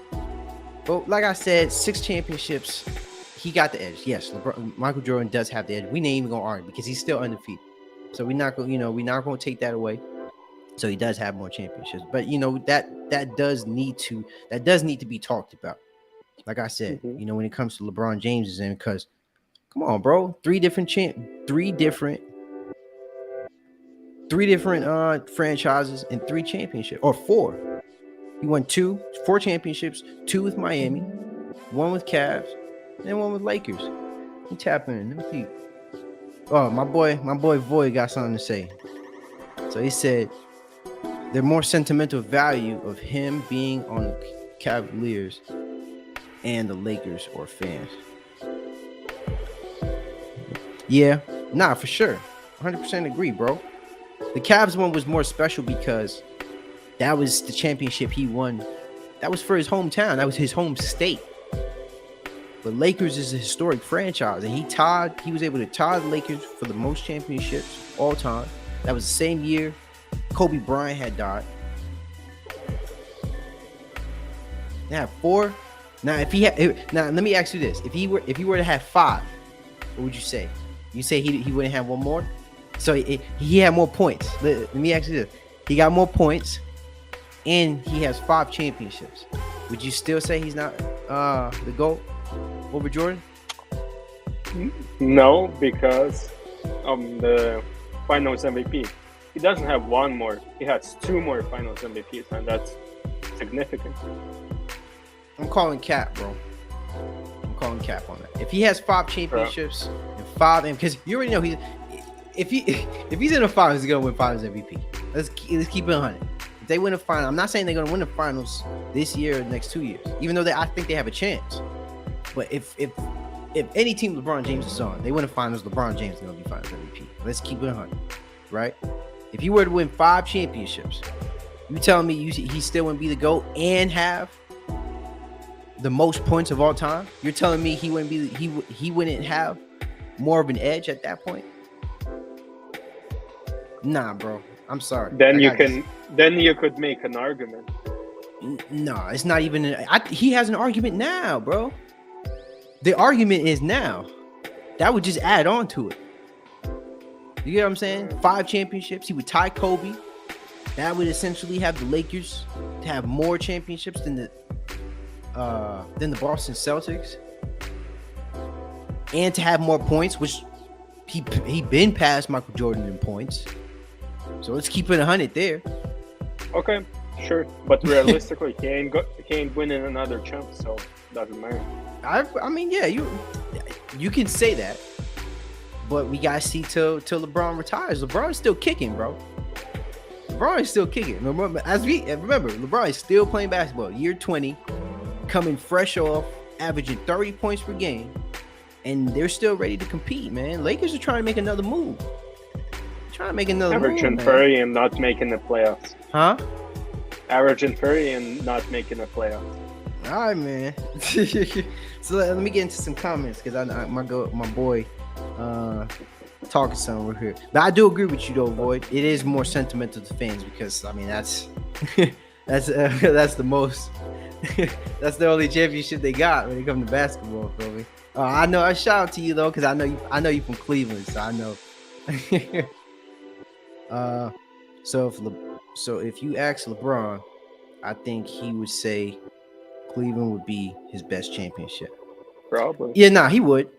But like I said, 6 championships. He got the edge. Yes, Michael Jordan does have the edge. We ain't even gonna argue because he's still undefeated. So we're not gonna take that away. So he does have more championships. But that does need to be talked about. Like I said, when it comes to LeBron James and because come on, bro, three different franchises and 3 championships, or 4. He won 4 championships, 2 with Miami, 1 with Cavs, and 1 with Lakers. He tapping in. Let me see. Oh, my boy Void got something to say. So he said the more sentimental value of him being on the Cavaliers and the Lakers or fans. Yeah, nah, for sure. 100% agree, bro. The Cavs one was more special because that was the championship he won. That was for his hometown. That was his home state. But Lakers is a historic franchise, and he was able to tie the Lakers for the most championships all time. That was the same year Kobe Bryant had died. Now 4. Now let me ask you this: if he were to have 5, what would you say? You say he wouldn't have one more? So he had more points. Let me ask you this: he got more points, and he has 5 championships. Would you still say he's not the GOAT over Jordan? No, because the Finals MVP. He doesn't have 1 more. He has 2 more Finals MVPs, and that's significant. I'm calling cap, bro. I'm calling cap on that. If he has 5 championships and 5, and because you already know if he's in the finals, he's gonna win Finals MVP. Let's keep it 100. If they win the final, I'm not saying they're gonna win the finals this year or the next 2 years, even though I think they have a chance. But if any team LeBron James is on, they win the finals, LeBron James is gonna be Finals MVP. Let's keep it 100, right? If he were to win 5 championships, you telling me he still wouldn't be the GOAT and have the most points of all time? You're telling me he wouldn't have more of an edge at that point? Nah, bro. I'm sorry. Then you could make an argument. No, it's not even. He has an argument now, bro. The argument is now. That would just add on to it. You get what I'm saying? 5 championships. He would tie Kobe. That would essentially have the Lakers to have more championships than the Boston Celtics, and to have more points, which he been past Michael Jordan in points. So let's keep it 100 there. Okay, sure, but realistically, he ain't winning another chance, so it doesn't matter. I mean, yeah, you can say that, but we gotta see till LeBron retires. LeBron is still kicking, bro. LeBron is still kicking. Remember, LeBron is still playing basketball. Year 20, coming fresh off, averaging 30 points per game, and they're still ready to compete, man. Lakers are trying to make another move. Averaging 30 and not making the playoffs. Huh? Averaging 30 and not making the playoffs. All right, man. So let me get into some comments because my boy talking some over here. But I do agree with you though, Void. It is more sentimental to fans because I mean that's the most that's the only championship they got when it comes to basketball, feel me? I know. I shout out to you though because I know you from Cleveland, so I know. So if you ask LeBron, I think he would say Cleveland would be his best championship. Probably. Yeah, nah, he would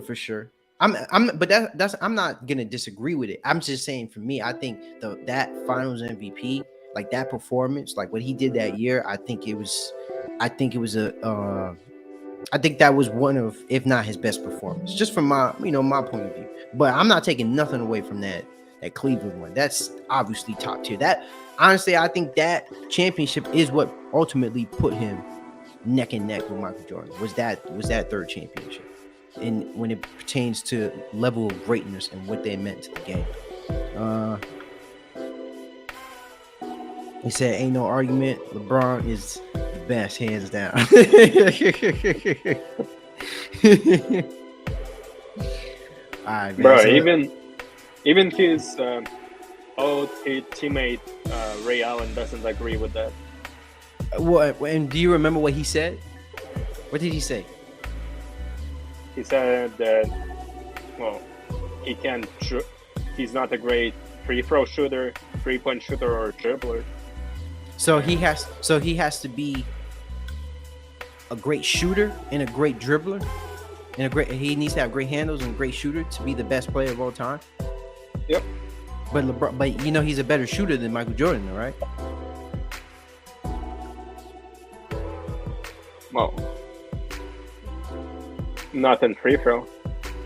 for sure. I'm not gonna disagree with it. I'm just saying for me, I think that Finals MVP, like that performance, like what he did that year, I think it was I think it was I think that was one of, if not his best performance, just from my point of view. But I'm not taking nothing away from that Cleveland one. That's obviously top tier. That honestly, I think that championship is what ultimately put him neck and neck with Michael Jordan. Was that third championship, and when it pertains to level of greatness and what they meant to the game. He said, "Ain't no argument. LeBron is the best, hands down." All right, man. Bro, So, even his old teammate Ray Allen doesn't agree with that. what? And do you remember what he said? What did he say? He said that, well, he's not a great free throw shooter, 3-point shooter, or dribbler. So he has to be a great shooter and a great dribbler, and he needs to have great handles and a great shooter to be the best player of all time. Yep. But LeBron, he's a better shooter than Michael Jordan, though, right? Well, not in free throw.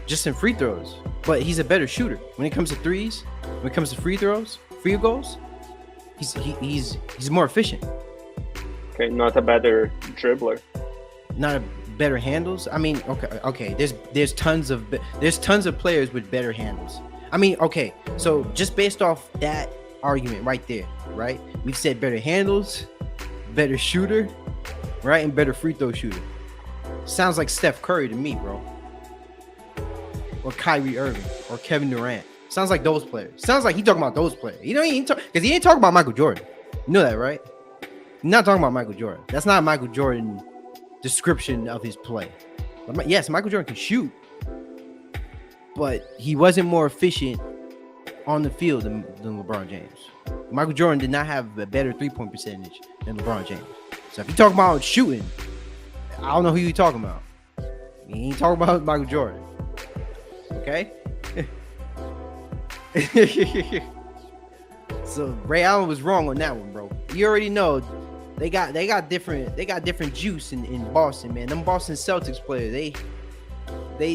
Just in free throws. But he's a better shooter when it comes to threes. When it comes to free throws, free goals, he's more efficient. Okay, not a better dribbler. Not a better handles. I mean, okay. There's tons of players with better handles. I mean, okay. So just based off that argument right there, right? We've said better handles, better shooter, right, and better free throw shooter. Sounds like Steph Curry to me, bro. Or Kyrie Irving, or Kevin Durant. Sounds like those players. Sounds like he talking about those players. He ain't because he ain't talking about Michael Jordan. You know that, right? He's not talking about Michael Jordan. That's not Michael Jordan description of his play. Yes, Michael Jordan can shoot, but he wasn't more efficient on the field than LeBron James. Michael Jordan did not have a better 3-point percentage than LeBron James. So if you talk about shooting, I don't know who you talking about. He ain't talking about Michael Jordan. Okay? So Ray Allen was wrong on that one, bro. You already know they got different juice in Boston, man. Them Boston Celtics players, they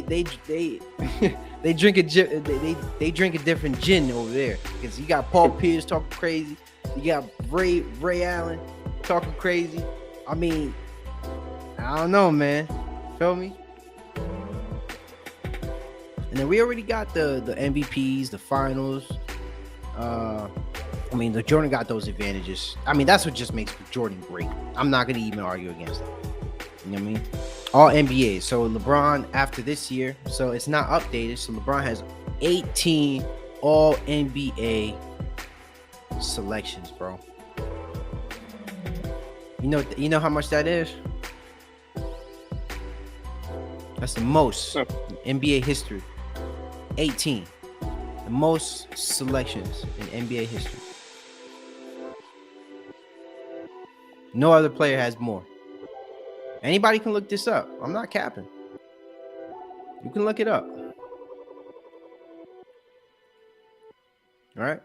drink they drink a different gin over there, because you got Paul Pierce talking crazy, you got Ray Allen talking crazy. I mean, I don't know, man. Feel me? And then we already got the MVPs, the finals. I mean, the Jordan got those advantages. I mean, that's what just makes Jordan great. I'm not going to even argue against that. You know what I mean? All NBA. So LeBron after this year, so it's not updated. So LeBron has 18 all NBA selections, bro. You know how much that is? That's the most in NBA history. 18. The most selections in NBA history. No other player has more. Anybody can look this up. I'm not capping. You can look it up. All right.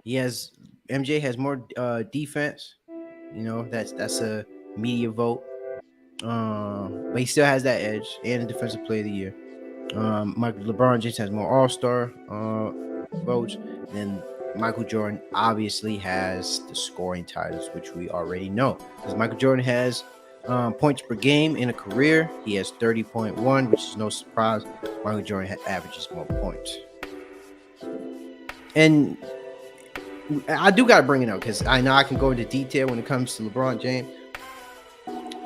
MJ has more defense. You know, that's a media vote. But he still has that edge and the defensive player of the year. LeBron James has more All-Star votes. Then Michael Jordan obviously has the scoring titles, which we already know, because Michael Jordan has points per game in a career. He has 30.1, which is no surprise. Michael Jordan averages more points. And I do got to bring it up because I know I can go into detail when it comes to LeBron James.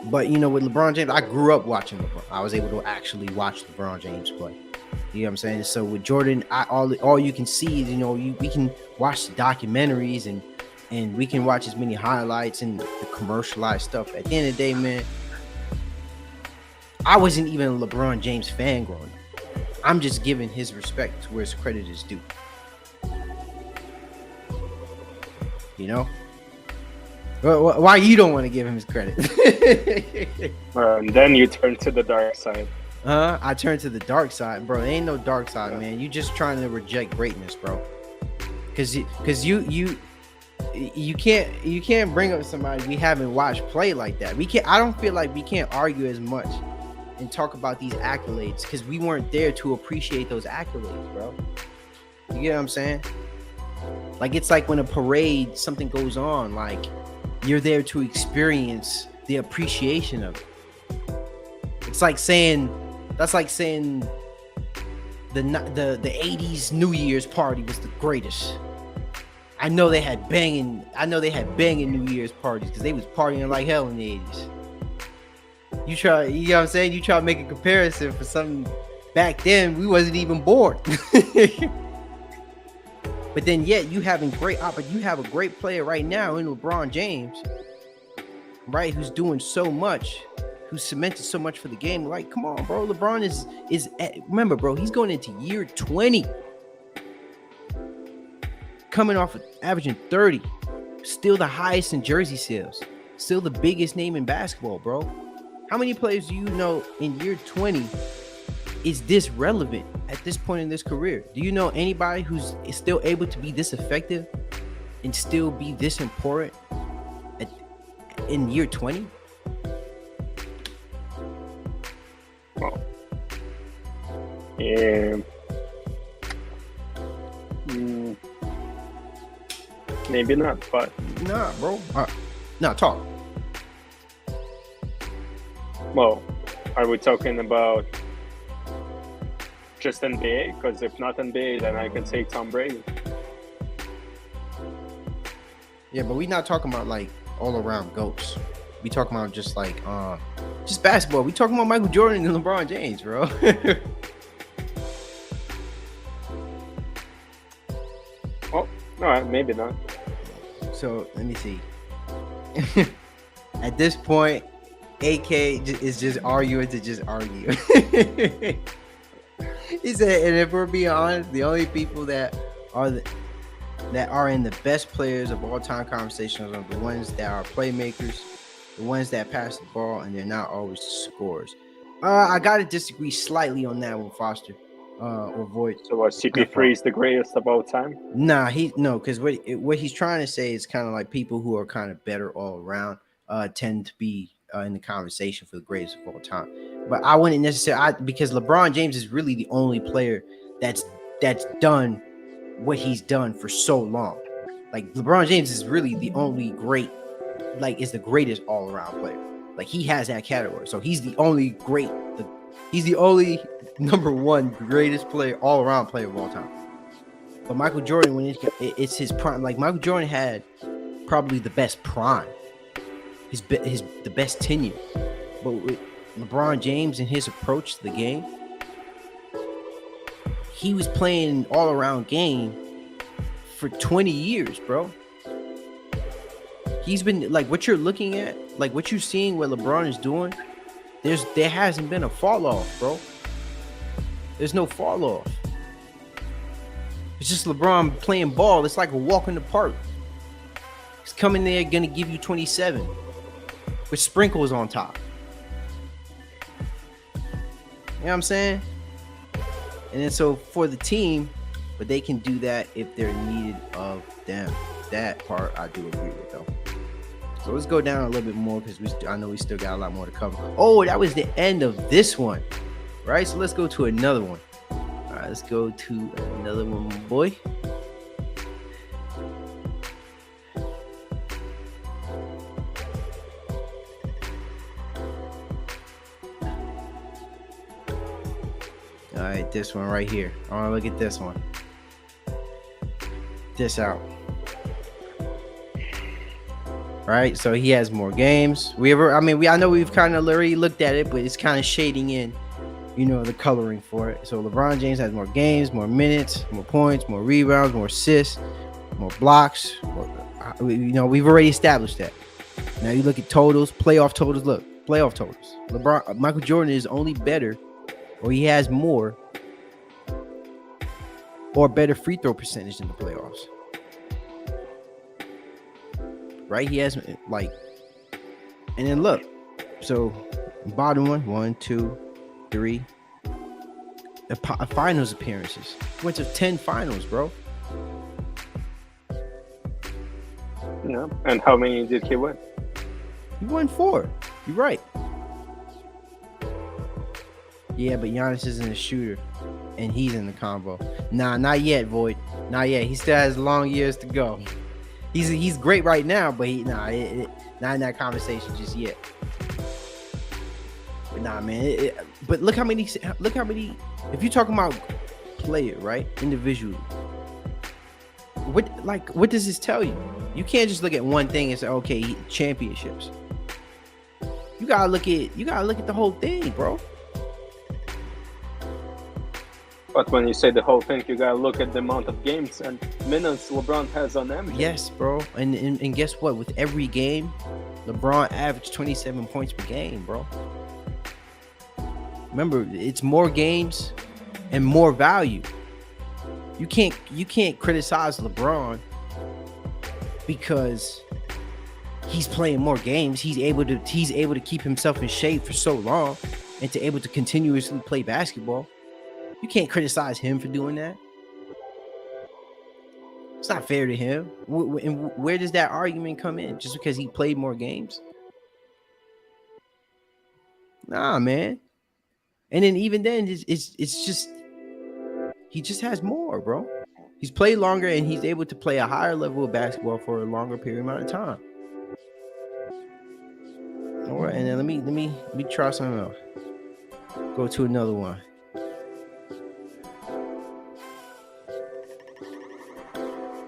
But, you know, with LeBron James, I grew up watching LeBron. I was able to actually watch LeBron James play. You know what I'm saying? So with Jordan, all you can see is, you know, we can watch the documentaries and we can watch as many highlights and the commercialized stuff. At the end of the day, man, I wasn't even a LeBron James fan growing up. I'm just giving his respect to where his credit is due. You know? Why you don't want to give him his credit? And then you turn to the dark side. I turn to the dark side, bro. There ain't no dark side, man. You just trying to reject greatness, bro. Cause you you can't bring up somebody we haven't watched play like that. We can't. I don't feel like we can't argue as much and talk about these accolades because we weren't there to appreciate those accolades, bro. You get what I'm saying? Like, it's like when a parade, something goes on, like you're there to experience the appreciation of it. It's like saying, that's like saying the 80s New Year's party was the greatest. I know they had banging New Year's parties because they was partying like hell in the 80s. You know what I'm saying? You try to make a comparison for something back then, we wasn't even born. But then yet you have a great player right now in LeBron James, right? Who's doing so much, who's cemented so much for the game. Like, come on, bro. LeBron is remember, bro, he's going into year 20. Coming off of averaging 30. Still the highest in jersey sales. Still the biggest name in basketball, bro. How many players do you know in year 20 is this relevant at this point in this career? Do you know anybody who's still able to be this effective and still be this important in year 20? Well, yeah. Maybe not, but Nah, bro. Nah, talk. Well, are we talking about just NBA? Because if not NBA, then I can say Tom Brady. Yeah, but we're not talking about like all around GOATs. We talking about just like just basketball. We talking about Michael Jordan and LeBron James, bro. Oh, all right, maybe not. So let me see. At this point, AK is just arguing to just argue. He said, and if we're being honest, the only people that are in the best players of all time conversations are the ones that are playmakers, the ones that pass the ball, and they're not always the scorers. I gotta disagree slightly on that one, Foster. Or Void. So what, CP3 is the greatest of all time? Nah, because what he's trying to say is kind of like people who are kind of better all around tend to be in the conversation for the greatest of all time. But I wouldn't necessarily, because LeBron James is really the only player that's done what he's done for so long. Like, LeBron James is really the only great, like, is the greatest all around player. Like, he has that category. So he's the only he's the only number one greatest player, all around player of all time. But Michael Jordan, when it's his prime, like Michael Jordan had probably the best prime, the best tenure. But with LeBron James and his approach to the game, he was playing an all around game for 20 years, bro. He's been like, what you're looking at, like what you're seeing, what LeBron is doing. There hasn't been a fall off, bro. There's no fall off. It's just LeBron playing ball. It's like a walk in the park. He's coming there, gonna give you 27 with sprinkles on top. You know what I'm saying? And then so for the team, but they can do that if they're needed of them. That part I do agree with, though. So let's go down a little bit more because I know we still got a lot more to cover. Oh, that was the end of this one, right? So let's go to another one. All right, let's go to another one, boy. All right, this one right here. I want to look at this one. This out. Right, so he has more games. I know we've kind of already looked at it, but it's kind of shading in, the coloring for it. So LeBron James has more games, more minutes, more points, more rebounds, more assists, more blocks. We've already established that. Now you look at totals, playoff totals. Look, playoff totals. Michael Jordan is only better, or he has more, or better free throw percentage in the playoffs. Right, he has and then look, so bottom one, 2, 3, finals appearances. He went to 10 finals, bro. Yeah. And how many did he win? He won 4. You're right. Yeah, but Giannis isn't a shooter, and he's in the combo. Nah, not yet, Void. Not yet. He still has long years to go. He's great right now, but not in that conversation just yet. But nah, man. But look how many. If you're talking about player, right, individually, what does this tell you? You can't just look at one thing and say, okay, championships. You gotta look at the whole thing, bro. But when you say the whole thing, you gotta look at the amount of games and minutes LeBron has on MJ. Yes, bro. And guess what? With every game, LeBron averaged 27 points per game, bro. Remember, it's more games and more value. You can't criticize LeBron because he's playing more games. He's able to keep himself in shape for so long and to able to continuously play basketball. You can't criticize him for doing that. It's not fair to him. And where does that argument come in? Just because he played more games? Nah, man. And then even then, it's just he just has more, bro. He's played longer and he's able to play a higher level of basketball for a longer period amount of time. All right, and then let me try something else. Go to another one.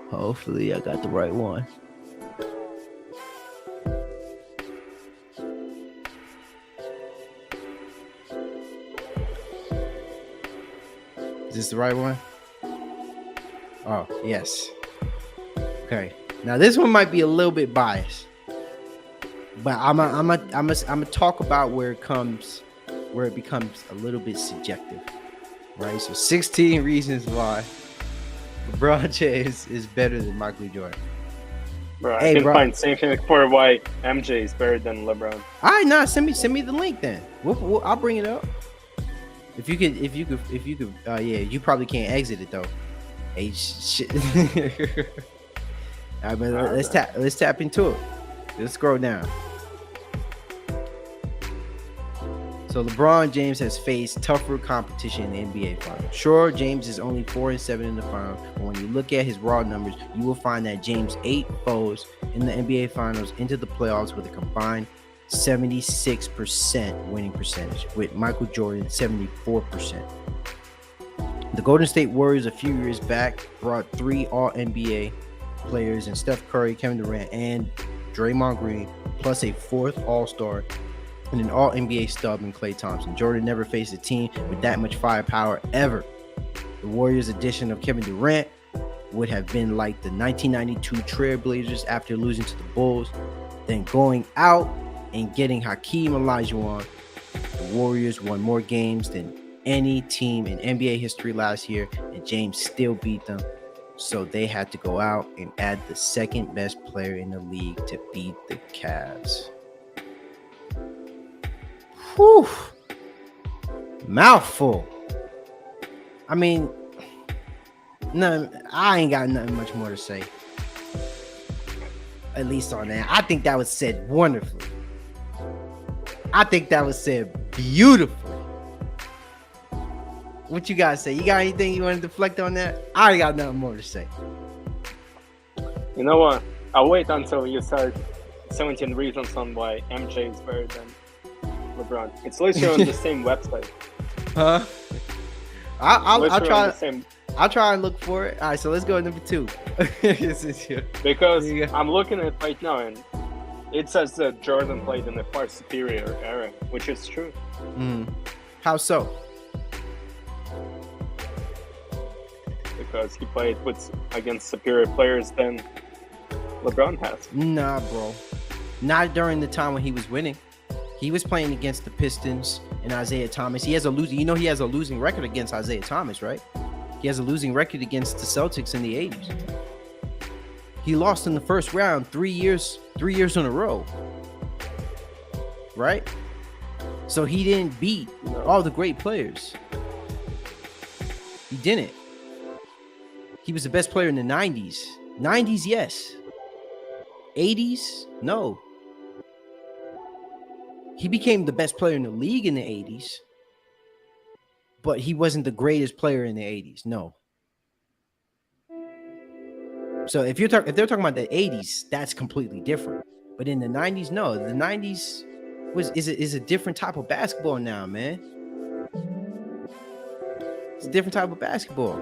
Hopefully I got the right one. Is this the right one? Oh, yes. Okay. Now this one might be a little bit biased, but I'm gonna talk about where it becomes a little bit subjective, right? So 16 reasons why LeBron James is better than Michael Jordan. Bro, I can find same thing for why MJ is better than LeBron. All right, nah, send me the link then. I'll bring it up. If you could, yeah, you probably can't exit it though. Hey, shit. All right, but let's tap into it. Let's scroll down. So LeBron James has faced tougher competition in the NBA Finals. Sure, James is only 4-7 in the finals, but when you look at his raw numbers, you will find that James 8 foes in the NBA Finals into the playoffs with a combined 76% winning percentage, with Michael Jordan 74%. The Golden State Warriors a few years back brought 3 All-NBA players in Steph Curry, Kevin Durant, and Draymond Green, plus a 4th All-Star and an All-NBA stub in Klay Thompson. Jordan never faced a team with that much firepower ever. The Warriors' addition of Kevin Durant would have been like the 1992 Trailblazers after losing to the Bulls, then going out and getting Hakeem Olajuwon. The Warriors won more games than any team in NBA history last year, and James still beat them. So they had to go out and add the second best player in the league to beat the Cavs. Whew. Mouthful. I mean, no, I ain't got nothing much more to say. At least on that. I think that was said wonderfully. I think that was said beautifully. What you guys say? You got anything you want to deflect on that? I ain't got nothing more to say. You know what? I'll wait until you start 17 reasons on why MJ is better than LeBron. It's listed on the same website. Huh? I'll try. I'll try and look for it. All right, so let's go to number 2. Because I'm looking at it right now, and it says that Jordan played in a far superior era, which is true. How so? Because he played against superior players than LeBron has. Nah, bro. Not during the time when he was winning. He was playing against the Pistons and Isaiah Thomas. He has a losing record against Isaiah Thomas, right? He has a losing record against the Celtics in the 80s. He lost in the first round 3 years in a row. Right? So he didn't beat all the great players. He didn't. He was the best player in the 90s. 90s, yes. 80s? No. He became the best player in the league in the 80s, but he wasn't the greatest player in the 80s. No. So if they're talking about the 80s, that's completely different. But in the 90s, no. The 90s is a different type of basketball now, man. It's a different type of basketball.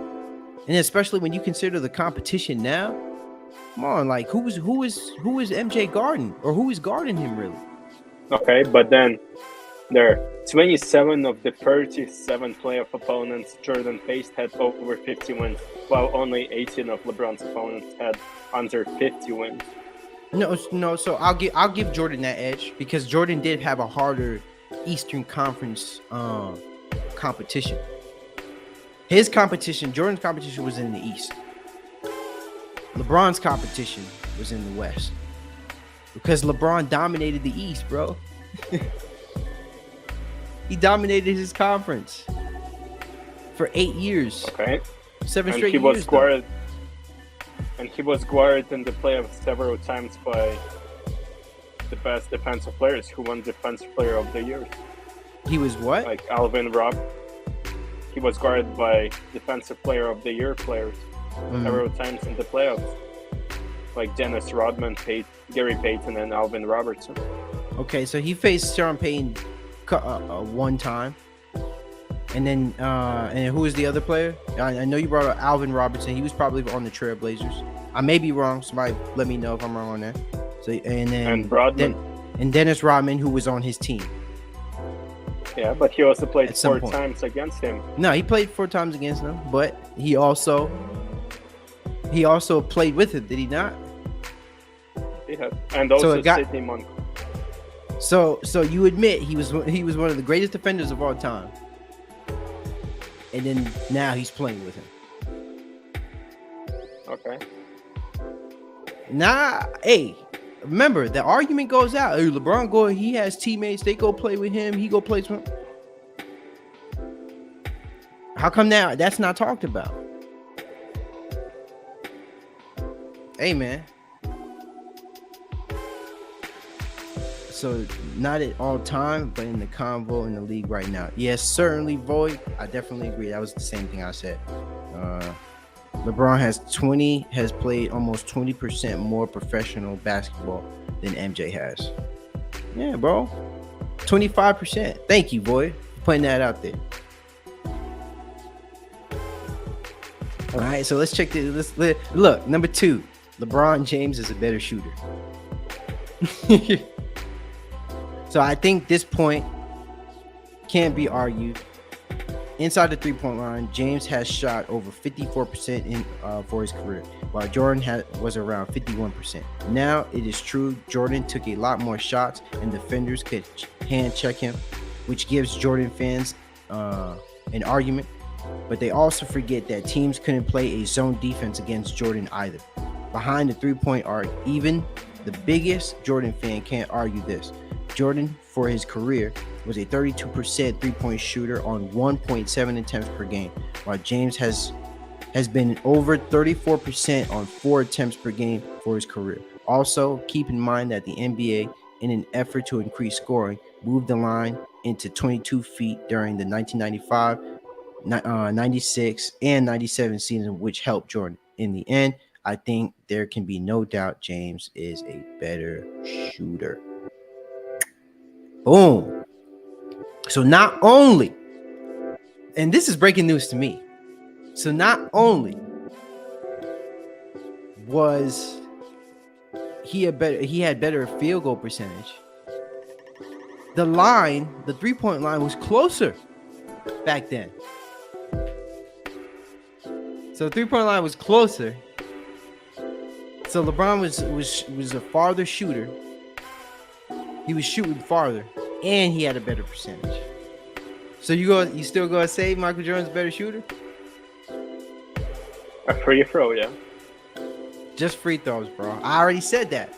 And especially when you consider the competition now. Come on, like who is MJ guarding, or who is guarding him really? Okay, but then there are 27 of the 37 playoff opponents Jordan faced had over 50 wins, while only 18 of LeBron's opponents had under 50 wins. No. So I'll give Jordan that edge because Jordan did have a harder Eastern Conference competition. Jordan's competition was in the East. LeBron's competition was in the West. Because LeBron dominated the East, bro. He dominated his conference for 8 years. Okay. 7 and straight he was years. guarded, and he was guarded in the playoffs several times by the best defensive players who won Defensive Player of the Year. He was what? Like Alvin Robb. He was guarded by Defensive Player of the Year players several times in the playoffs. Like Dennis Rodman, Gary Payton, and Alvin Robertson. Okay, so he faced Sean Payton one time. And then who was the other player? I know you brought up Alvin Robertson. He was probably on the Trailblazers. I may be wrong. Somebody let me know if I'm wrong on that. So and Rodman. And Dennis Rodman, who was on his team. Yeah, but he also played At some 4 point. times against him. No, he played 4 times against him, but he also played with him, did he not? He had, and also So Sidney Monk. So you admit he was one of the greatest defenders of all time. And then now he's playing with him. Okay. Nah, hey, remember the argument goes out. Hey, LeBron he has teammates, they go play with him, he go play with him. How come now that's not talked about? Hey, man. So not at all time, but in the convo in the league right now. Yes, certainly, Void. I definitely agree. That was the same thing I said. LeBron has played almost 20% more professional basketball than MJ has. Yeah, bro. 25%. Thank you, Void, for putting that out there. All right, so let's check this. Look, number 2, LeBron James is a better shooter. So I think this point can't be argued. Inside the three-point line, James has shot over 54% for his career, while Jordan was around 51%. Now it is true Jordan took a lot more shots and defenders could hand check him, which gives Jordan fans an argument. But they also forget that teams couldn't play a zone defense against Jordan either. Behind the three-point arc, even the biggest Jordan fan can't argue this. Jordan, for his career, was a 32% three-point shooter on 1.7 attempts per game, while James has been over 34% on 4 attempts per game for his career. Also, keep in mind that the NBA, in an effort to increase scoring, moved the line into 22 feet during the 1995, 96, and 97 season, which helped Jordan. In the end, I think there can be no doubt James is a better shooter. Boom. So not only, and this is breaking news to me, so not only was he had better field goal percentage, the three-point line was closer back then. So the three-point line was closer. So LeBron was a farther shooter. He was shooting farther, and he had a better percentage. So you still gonna say Michael Jordan's a better shooter? A free throw, yeah. Just free throws, bro. I already said that.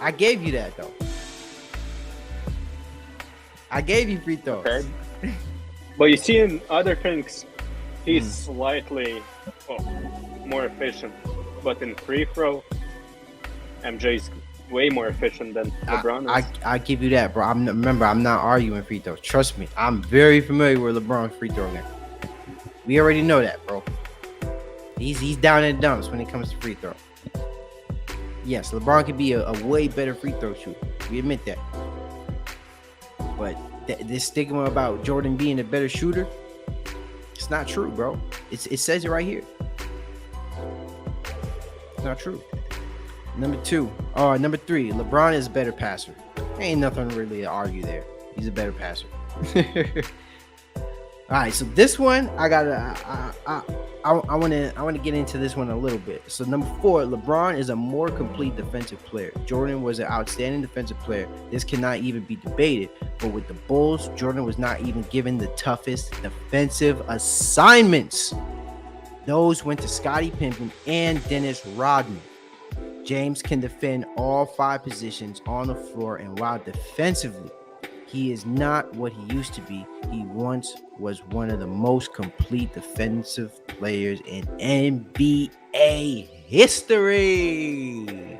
I gave you that though. I gave you free throws. Okay. But you see, in other things, he's slightly more efficient. But in free throw, MJ's way more efficient than LeBron is. I give you that, bro. Remember, I'm not arguing free throws. Trust me, I'm very familiar with LeBron's free throw game. We already know that, bro. He's down in dumps when it comes to free throw. Yes, LeBron could be a way better free throw shooter. We admit that. But this stigma about Jordan being a better shooter, it's not true, bro. It says it right here. It's not true. Number 3, LeBron is a better passer. Ain't nothing really to argue there. He's a better passer. All right, so this one I want to get into this one a little bit. So number 4, LeBron is a more complete defensive player. Jordan was an outstanding defensive player. This cannot even be debated. But with the Bulls, Jordan was not even given the toughest defensive assignments. Those went to Scottie Pippen and Dennis Rodman. James can defend all 5 positions on the floor, and while defensively he is not what he used to be, he once was one of the most complete defensive players in NBA history.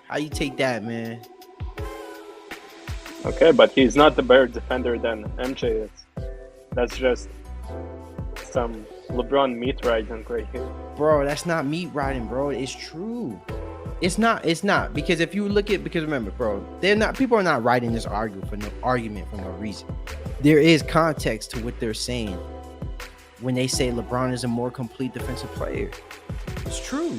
How you take that, man? Okay, but he's not the better defender than MJ is. That's just some LeBron meat riding right here. Bro, that's not meat riding, bro. It's true. It's not because if you look at, because remember, bro, people are not writing this argument for no reason. There is context to what they're saying when they say LeBron is a more complete defensive player. It's true.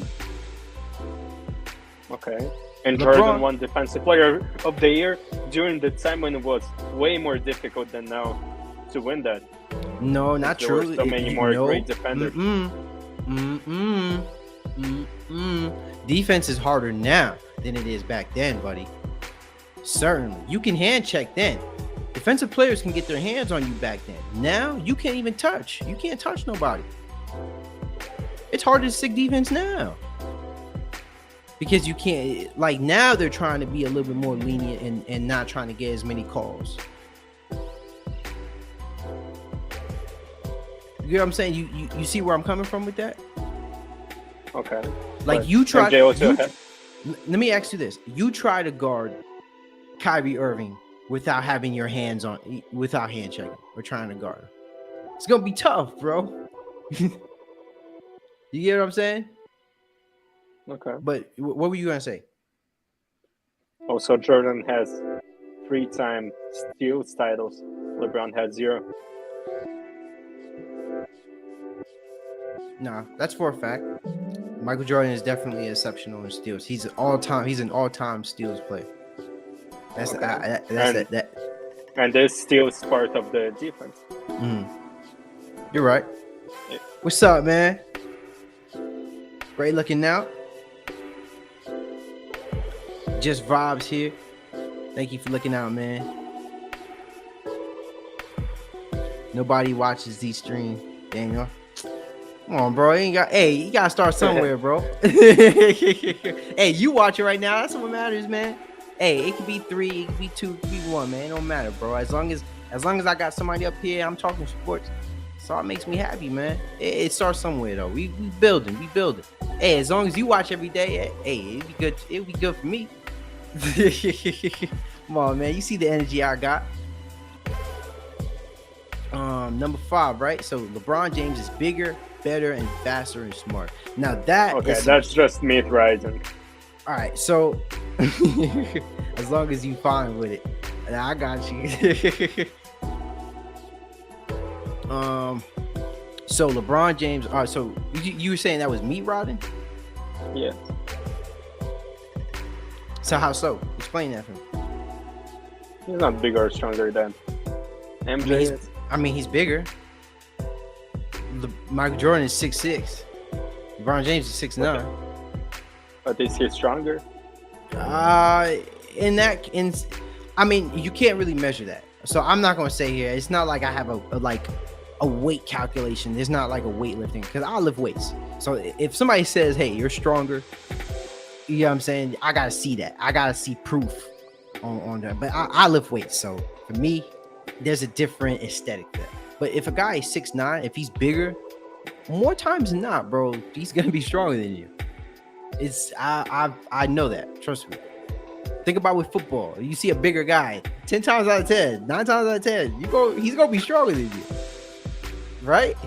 Okay. And LeBron, Jordan won Defensive Player of the Year during the time when it was way more difficult than now to win that. No, not there true. There were so many more great defenders. Defense is harder now than it is back then, buddy. Certainly. You can hand check then. Defensive players can get their hands on you back then. Now, you can't even touch. You can't touch nobody. It's harder to stick defense now. Because you can't, like now they're trying to be a little bit more lenient and not trying to get as many calls. You know what I'm saying? You see where I'm coming from with that? Okay. Like but you try. let me ask you this: you try to guard Kyrie Irving without having your hands on, without hand checking or trying to guard him. It's gonna be tough, bro. You get what I'm saying? Okay. But what were you gonna say? Also, Jordan has 3-time steals titles. LeBron has 0. Nah, that's for a fact. Michael Jordan is definitely exceptional in steals. He's an all-time steals player. That's okay. And this steals part of the defense. You're right. Yeah. What's up, man? Great looking out. Just vibes here. Thank you for looking out, man. Nobody watches these streams, Daniel. Come on, bro. You gotta start somewhere, bro. Hey, you watch it right now. That's what matters, man. Hey, it could be 3, it could be 2, it could be 1, man. It don't matter, bro. As long as I got somebody up here, I'm talking sports. That's all it makes me happy, man. It starts somewhere though. We building. Hey, as long as you watch every day, hey, it'd be good. It'd be good for me. Come on, man. You see the energy I got. Number 5, right? So LeBron James is bigger, better, and faster and smart. Now that's just meat rising. All right, so as long as you fine with it, I got you. So LeBron James. All right, so you were saying that was meat rodding? Yeah. So how so? Explain that for me. He's not bigger or stronger than MJ. He's bigger. Michael Jordan is 6'6". LeBron James is 6'9". Okay. But is he stronger? You can't really measure that. So I'm not gonna say here. It's not like I have a weight calculation. There's not like a weightlifting because I lift weights. So if somebody says, "Hey, you're stronger," you know what I'm saying? I gotta see that. I gotta see proof on that. But I lift weights, so for me, there's a different aesthetic there. But if a guy is 6'9", if he's bigger, more times than not, bro, he's gonna be stronger than you. It's I know that. Trust me. Think about with football. You see a bigger guy, 10 times out of 10, 9 times out of 10, he's gonna be stronger than you. Right?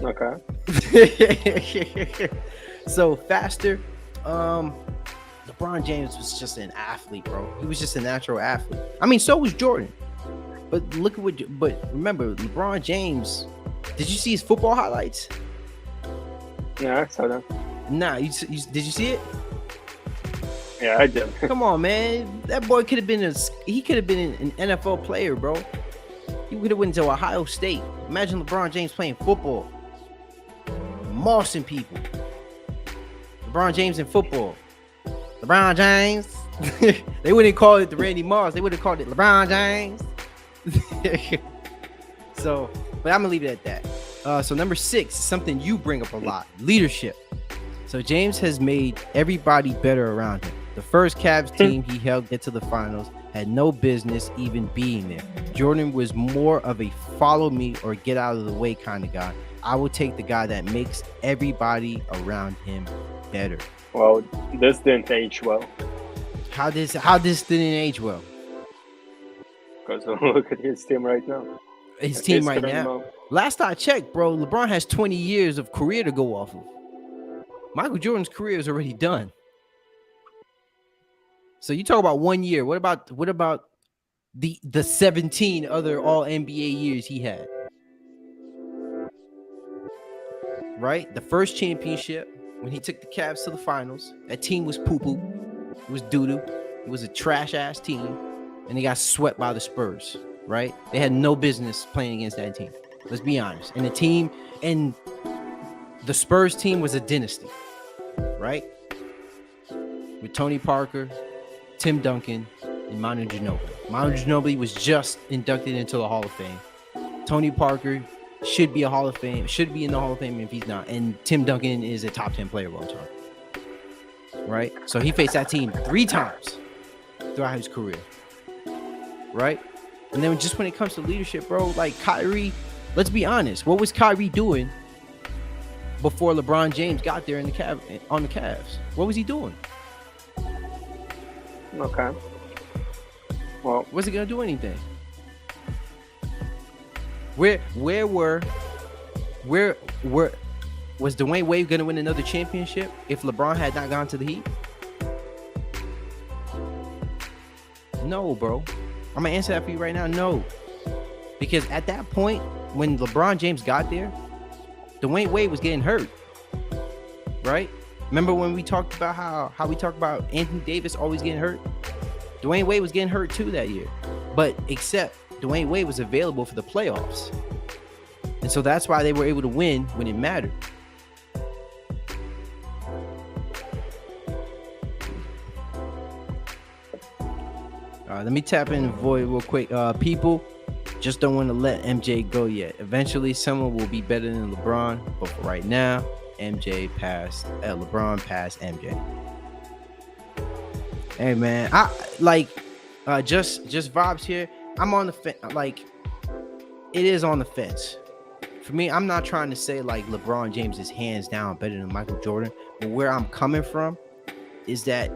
Okay. So faster. LeBron James was just an athlete, bro. He was just a natural athlete. I mean, so was Jordan. But look at but remember, LeBron James, did you see his football highlights? Yeah, I saw that. Nah, did you see it? Yeah, I did. Come on, man. That boy could have been an NFL player, bro. He would have went to Ohio State. Imagine LeBron James playing football. Mossing people. LeBron James in football. LeBron James. They wouldn't call it the Randy Moss. They would have called it LeBron James. So, but I'm gonna leave it at that. So number 6 is something you bring up a lot: leadership. So James has made everybody better around him. The first Cavs team he helped get to the finals had no business even being there. Jordan was more of a follow me or get out of the way kind of guy. I will take the guy that makes everybody around him better. Well, this didn't age well. How this didn't age well? Because look at his team right now. His team right now. Last I checked, bro, LeBron has 20 years of career to go off of. Michael Jordan's career is already done. So you talk about 1 year. What about the 17 other all NBA years he had? Right? The first championship when he took the Cavs to the finals, that team was poo-poo. It was doo-doo. It was a trash-ass team. And they got swept by the Spurs, right? They had no business playing against that team. Let's be honest. And the Spurs team was a dynasty, right? With Tony Parker, Tim Duncan, and Manu Ginobili. Manu Ginobili was just inducted into the Hall of Fame. Tony Parker should be in the Hall of Fame if he's not. And Tim Duncan is a top 10 player of all time. Right? So he faced that team 3 times throughout his career. Right? And then just when it comes to leadership, bro, like Kyrie, let's be honest. What was Kyrie doing before LeBron James got there on the Cavs? What was he doing? Okay. Well, was he gonna do anything? Where was Dwayne Wade gonna win another championship if LeBron had not gone to the Heat? No, bro. I'm gonna answer that for you right now. No, because at that point, when LeBron James got there, Dwayne Wade was getting hurt. Right? Remember when we talked about how we talked about Anthony Davis always getting hurt? Dwayne Wade was getting hurt too that year, but except Dwayne Wade was available for the playoffs, and so that's why they were able to win when it mattered. Let me tap in the void real quick. People just don't want to let MJ go yet. Eventually, someone will be better than LeBron, but for right now, LeBron passed MJ. Hey man, I like just vibes here. I'm on the fence. Like, it is on the fence. For me, I'm not trying to say like LeBron James is hands down better than Michael Jordan, but where I'm coming from is that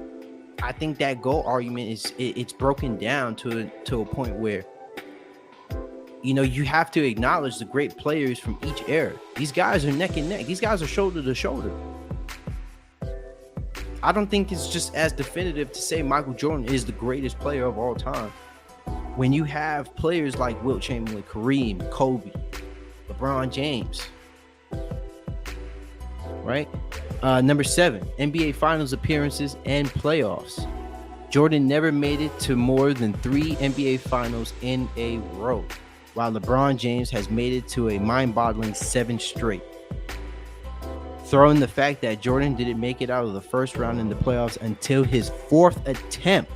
I think that GOAT argument it's broken down to a point where, you know, you have to acknowledge the great players from each era. These guys are neck and neck. These guys are shoulder to shoulder. I don't think it's just as definitive to say Michael Jordan is the greatest player of all time when you have players like Wilt Chamberlain, Kareem, Kobe, LeBron James. Right? Number 7, NBA Finals appearances and playoffs. Jordan never made it to more than 3 NBA Finals in a row, while LeBron James has made it to a mind-boggling 7 straight. Throw in the fact that Jordan didn't make it out of the first round in the playoffs until his 4th attempt,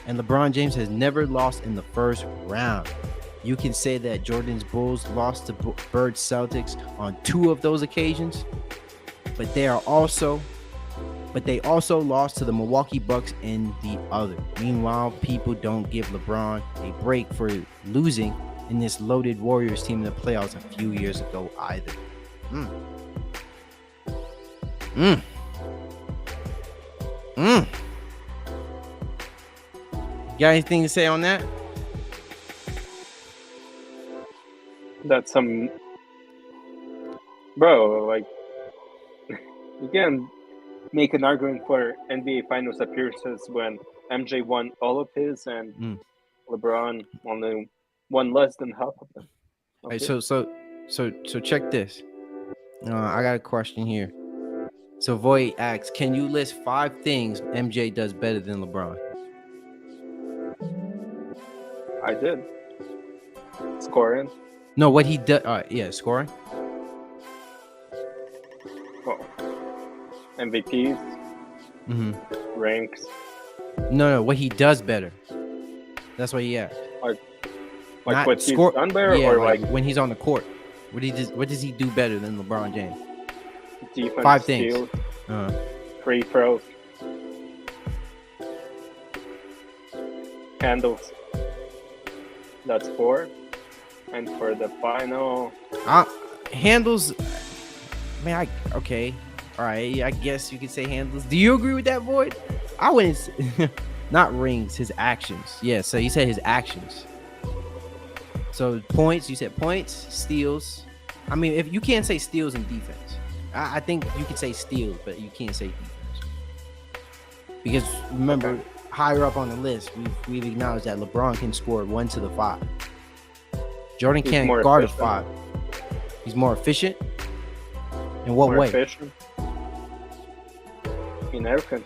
and LeBron James has never lost in the first round. You can say that Jordan's Bulls lost to Bird Celtics on 2 of those occasions, but they also lost to the Milwaukee Bucks in the other. Meanwhile, people don't give LeBron a break for losing in this loaded Warriors team in the playoffs a few years ago either. Mm. Got anything to say on that? That's some, bro. Like, you can make an argument for NBA Finals appearances when MJ won all of his and LeBron only won less than half of them. All right, Okay. so check this. I got a question here. So Void asks, can you list 5 things MJ does better than LeBron? I did. Scoring. No, what he does. Yeah, scoring. Well, MVPs. Mm-hmm. Ranks. No, what he does better. That's what he asked. Like Not what he's done better, yeah, or like when he's on the court. What does he do better than LeBron James? defense, 5 things. steals, Uh, free throws, handles. That's 4. And for the final, handles. Man, okay. All right, I guess you could say handles. Do you agree with that, Void? I wouldn't. Not rings, his actions. Yeah, so you said his actions. So points, you said points, steals. I mean, if you can't say steals in defense, I think you can say steals, but you can't say defense. Because remember, higher up on the list, we've acknowledged that LeBron can score 1 to the 5. Jordan can't guard a 5. He's more efficient. In what way? Efficient. In everything.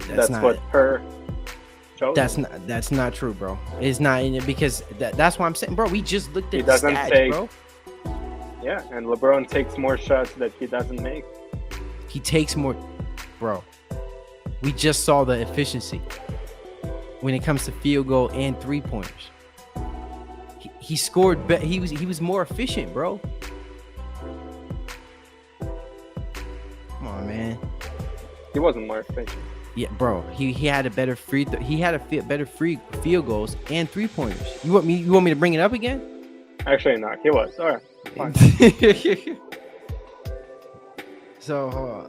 That's what her. That's not true, bro. It's not in it because that's why I'm saying, bro. We just looked at He doesn't stats, take, bro. Yeah, and LeBron takes more shots that he doesn't make. He takes more, bro. We just saw the efficiency when it comes to field goal and 3-pointers. He scored. He was more efficient, bro. Come on, man. He wasn't more efficient. Yeah, bro. He had a better better free field goals and 3-pointers. You want me to bring it up again? Actually, not. He was. All right. Fine. So,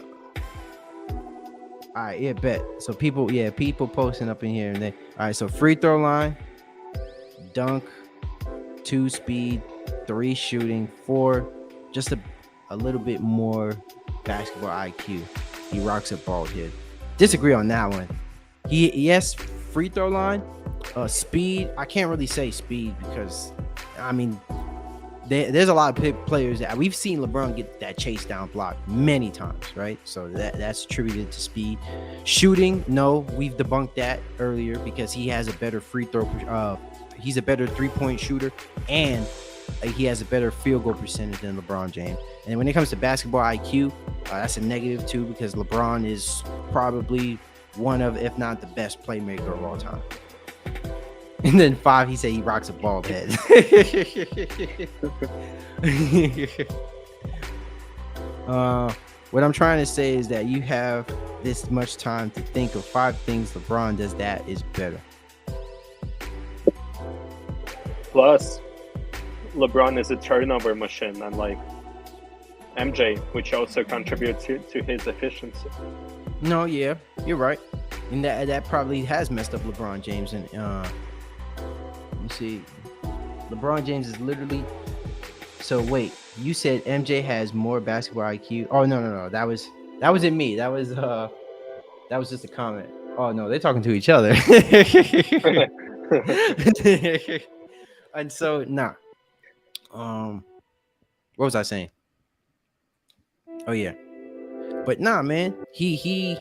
all right, yeah, bet. So people posting up in here, and they all right. So free throw line, dunk, 2 speed, 3 shooting, 4 just a little bit more basketball IQ. He rocks a bald head. Disagree on that one. Yes, free throw line, speed. I can't really say speed because I mean there's a lot of players that we've seen LeBron get that chase down block many times, right? So that's attributed to speed. Shooting, no, we've debunked that earlier because he has a better free throw. He's a better 3-point shooter, and he has a better field goal percentage than LeBron James. And when it comes to basketball IQ, that's a negative too because LeBron is probably one of, if not the best playmaker of all time. And then 5, he said he rocks a bald head. What I'm trying to say is that you have this much time to think of 5 things LeBron does that is better. Plus, LeBron is a turnover machine, unlike MJ, which also contributes to his efficiency. No, yeah, you're right. And that probably has messed up LeBron James. And let me see. LeBron James is literally. So wait, you said MJ has more basketball IQ. Oh no. That wasn't me. That was just a comment. Oh no, they're talking to each other. And so what was I saying? Oh yeah. But man, he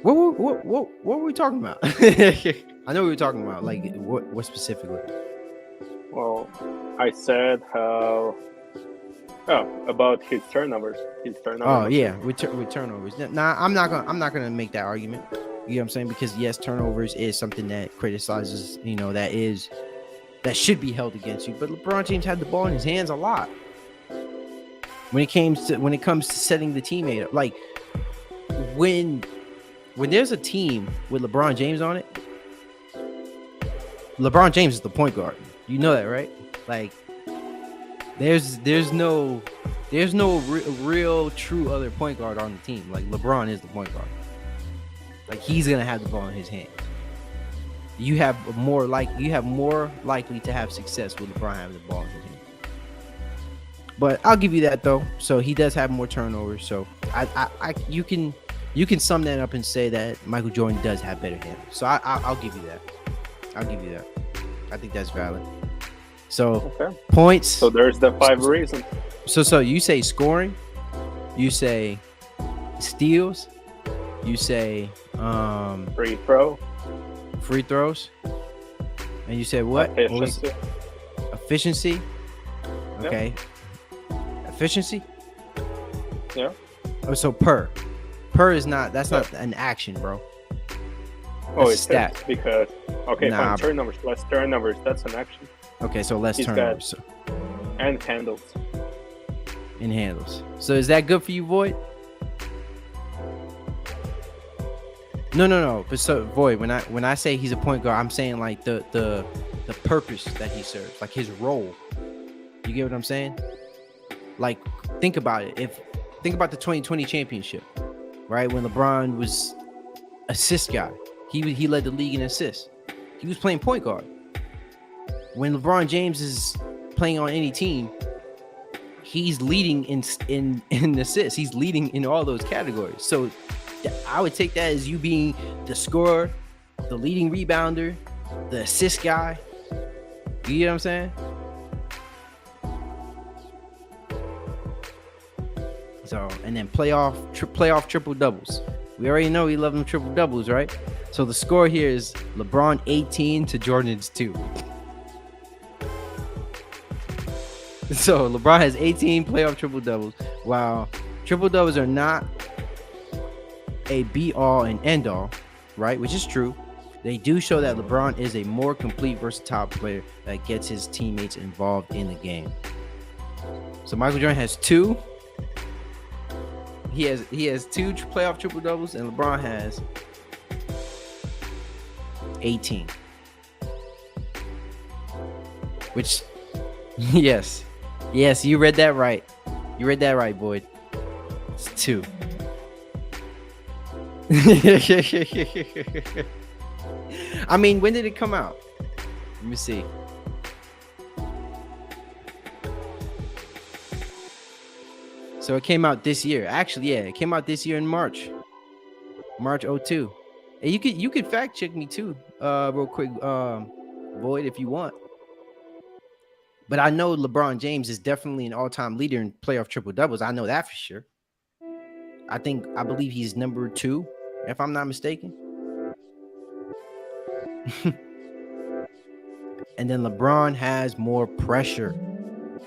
what were we talking about? I know we were talking about like what specifically. Well, I said about his turnovers. Oh yeah, with turnovers. Nah, I'm not gonna make that argument. You know what I'm saying? Because yes, turnovers is something that criticizes. That should be held against you. But LeBron James had the ball in his hands a lot. When it comes to setting the teammate up, like when there's a team with LeBron James on it, LeBron James is the point guard. You know that, right? Like There's no real true other point guard on the team. Like LeBron is the point guard. Like he's gonna have the ball in his hands. You have more likely to have success with LeBron having the ball in his hands. But I'll give you that though. So he does have more turnovers. So you can sum that up and say that Michael Jordan does have better handles. So I'll give you that. I'll give you that. I think that's valid. So points. So there's the 5 reasons. So you say scoring, you say steals, you say free throws, and you said what? Efficiency. Okay. Yeah. Efficiency. Yeah. Oh, so per is not. That's not an action, bro. That's it's stat because fine, turnovers, less turnovers. That's an action. Okay, so less turnovers. And handles. And handles. So is that good for you, Void? No. But so Void, when I say he's a point guard, I'm saying like the purpose that he serves, like his role. You get what I'm saying? Like think about it. Think about the 2020 championship, right? When LeBron was assist guy, he led the league in assists. He was playing point guard. When LeBron James is playing on any team, he's leading in assists. He's leading in all those categories. So I would take that as you being the scorer, the leading rebounder, the assist guy. You get what I'm saying? So, and then playoff triple doubles. We already know he loves them triple doubles, right? So the score here is LeBron 18 to Jordan's 2. So LeBron has 18 playoff triple doubles. While triple doubles are not a be all and end all, right? Which is true. They do show that LeBron is a more complete, versatile player that gets his teammates involved in the game. So Michael Jordan has 2. He has 2 playoff triple doubles, and LeBron has 18. Which, yes, you read that right. You read that right, Boyd. It's 2. I mean, when did it come out? Let me see. So it came out this year. Actually, yeah, it came out this year in March 02. And you could fact check me too, real quick, Void, if you want. But I know LeBron James is definitely an all-time leader in playoff triple doubles. I know that for sure. I believe he's number 2, if I'm not mistaken. And then LeBron has more pressure,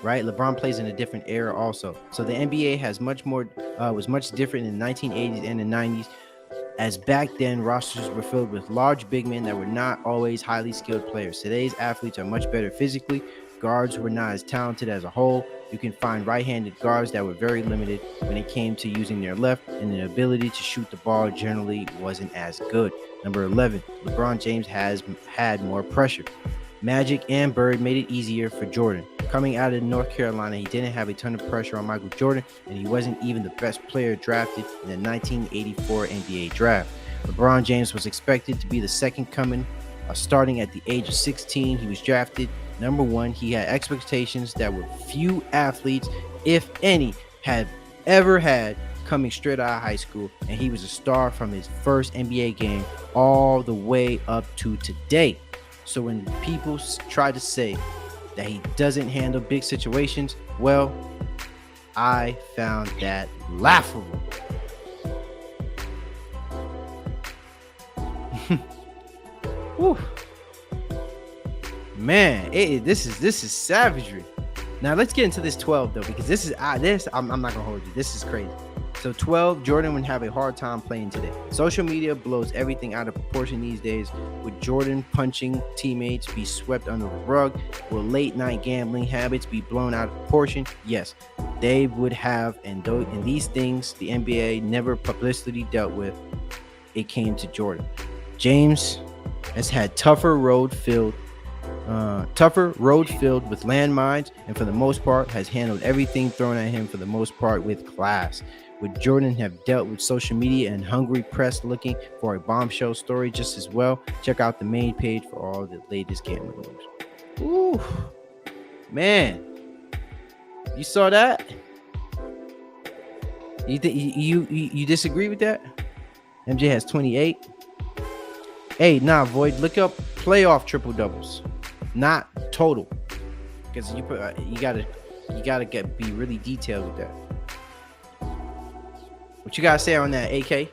right? LeBron plays in a different era also. So the NBA has was much different in the 1980s and the 90s, as back then rosters were filled with large big men that were not always highly skilled players. Today's athletes are much better physically. Guards were not as talented as a whole. You can find right-handed guards that were very limited when it came to using their left, and their ability to shoot the ball generally wasn't as good. Number 11, LeBron James has had more pressure. Magic and Bird made it easier for Jordan. Coming out of North Carolina, he didn't have a ton of pressure on Michael Jordan, and he wasn't even the best player drafted in the 1984 NBA draft. LeBron James was expected to be the second coming, starting at the age of 16. He was drafted number 1. He had expectations that were few athletes, if any, had ever had coming straight out of high school, and he was a star from his first NBA game all the way up to today. So when people try to say that he doesn't handle big situations, well, I found that laughable. Whew. Man, this is savagery. Now let's get into this 12 though, because I'm not gonna hold you. This is crazy. So 12, Jordan would have a hard time playing today. Social media blows everything out of proportion these days. Would Jordan punching teammates be swept under the rug? Will late night gambling habits be blown out of proportion? Yes, they would have. And these things the NBA never publicly dealt with. It came to Jordan. James has had tougher road filled Tougher, road filled with landmines, and for the most part has handled everything thrown at him for the most part with class. Would Jordan have dealt with social media and hungry press looking for a bombshell story just as well? Check out the main page for all the latest gambling news. Ooh, man, you saw that? You disagree with that? MJ has 28. Hey, nah, Void, look up playoff triple doubles, not total, because you gotta be really detailed with that. What you gotta say on that, AK?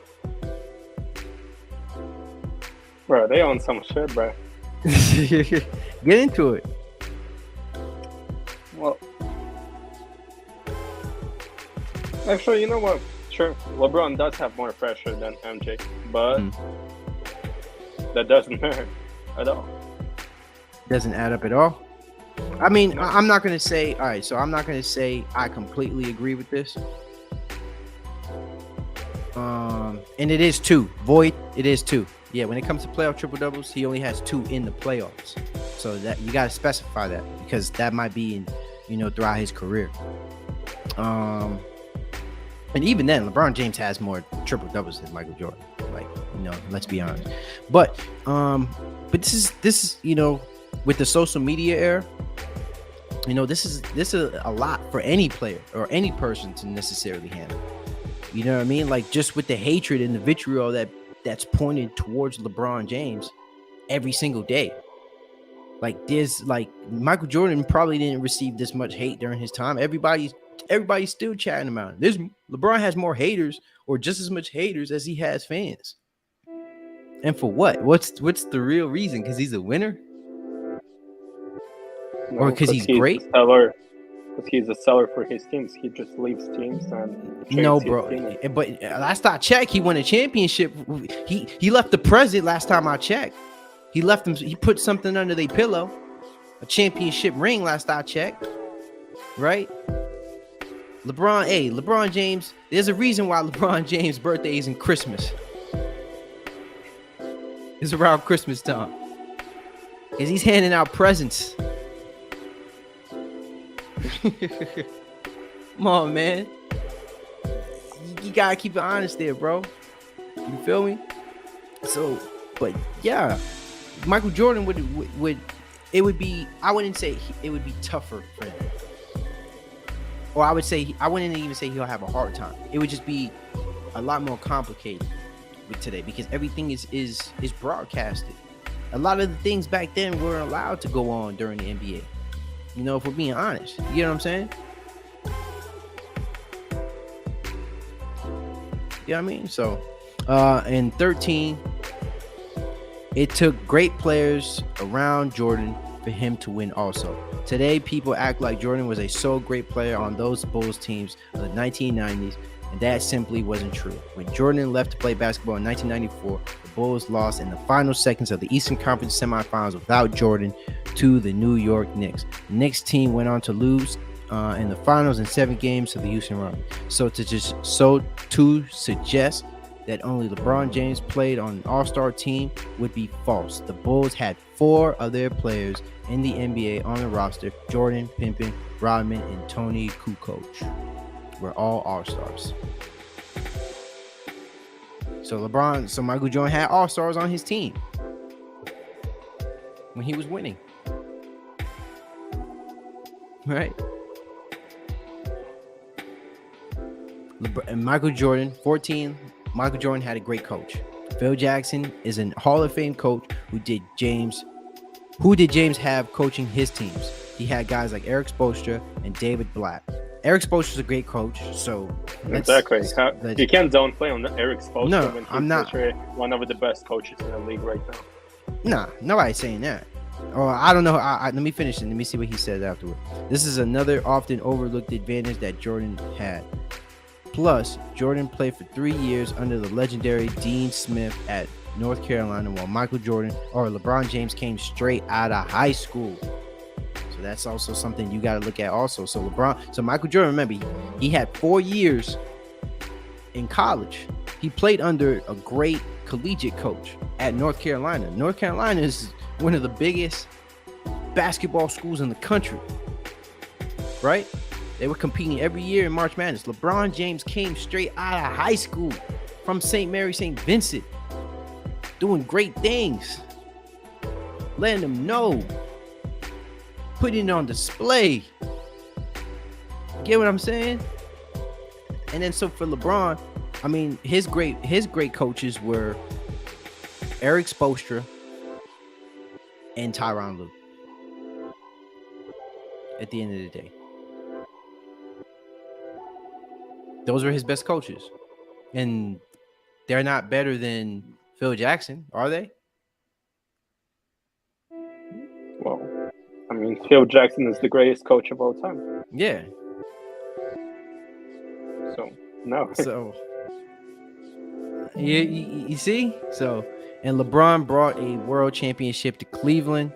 Bro, they on some shit, bro. Get into it. Well, actually, you know what? Sure, LeBron does have more pressure than MJ, but that doesn't matter at all. Doesn't add up at all. I mean, I'm not gonna say. All right, so I'm not gonna say I completely agree with this. And it is 2. Void, it is 2. Yeah, when it comes to playoff triple doubles, he only has 2 in the playoffs. So that you gotta specify that, because that might be throughout his career. And even then, LeBron James has more triple doubles than Michael Jordan. Like, let's be honest. But this is with the social media era, this is a lot for any player or any person to necessarily handle. You know what I mean? Like, just with the hatred and the vitriol that's pointed towards LeBron James every single day. Like, there's Michael Jordan probably didn't receive this much hate during his time. Everybody's still chatting about it. LeBron has more haters, or just as much haters as he has fans. And for what? What's the real reason? Because he's a winner? No, or because he's great? Because he's a seller for his teams. He just leaves teams and no, bro. But last I checked, he won a championship. He left the present last time I checked. He left them. He put something under their pillow, a championship ring. Last I checked, right? LeBron James. There's a reason why LeBron James' birthday is in Christmas. It's around Christmas time, because he's handing out presents. Come on, man. You gotta keep it honest there, bro. You feel me? So, but yeah, Michael Jordan would it would be, I wouldn't say it would be tougher for him, or I wouldn't even say he'll have a hard time. It would just be a lot more complicated with today, because everything is broadcasted. A lot of the things back then weren't allowed to go on during the NBA. If we're being honest, you know what I'm saying? You know what I mean? So, in 13, it took great players around Jordan for him to win also. Today, people act like Jordan was a so great player on those Bulls teams of the 1990s, and that simply wasn't true. When Jordan left to play basketball in 1994, the Bulls lost in the final seconds of the Eastern Conference semifinals without Jordan to the New York Knicks. The Knicks team went on to lose in the finals in 7 games to the Houston Rockets. So to suggest that only LeBron James played on an all-star team would be false. The Bulls had 4 of their players in the NBA on the roster. Jordan, Pippen, Rodman, and Tony Kukoc were all all-stars. So Michael Jordan had all-stars on his team when he was winning. Right? And Michael Jordan, 14, Michael Jordan had a great coach. Phil Jackson is a Hall of Fame coach. Who did James have coaching his teams? He had guys like Eric Spoelstra and David Blatt. Eric Spoelstra is a great coach, so exactly. You can't downplay on Eric Spoelstra. No, when he's I'm not one of the best coaches in the league right now. Nah, nobody's saying that. Or I don't know. Let me finish it. Let me see what he said afterward. This is another often overlooked advantage that Jordan had. Plus, Jordan played for 3 years under the legendary Dean Smith at North Carolina, while Michael Jordan or LeBron James came straight out of high school. So that's also something you got to look at also. So Michael Jordan, remember, he had 4 years in college. He played under a great collegiate coach at North Carolina. North Carolina is one of the biggest basketball schools in the country, right? They were competing every year in March Madness. LeBron James came straight out of high school from St. Mary, St. Vincent, doing great things, letting them know, putting it on display. Get what I'm saying? And then so for LeBron, I mean, his great coaches were Eric Spoelstra and Tyronn Lue. At the end of the day, those were his best coaches, and they're not better than Phil Jackson, are they? Well, I mean, Phil Jackson is the greatest coach of all time. Yeah. So no. So you see, so and LeBron brought a world championship to Cleveland.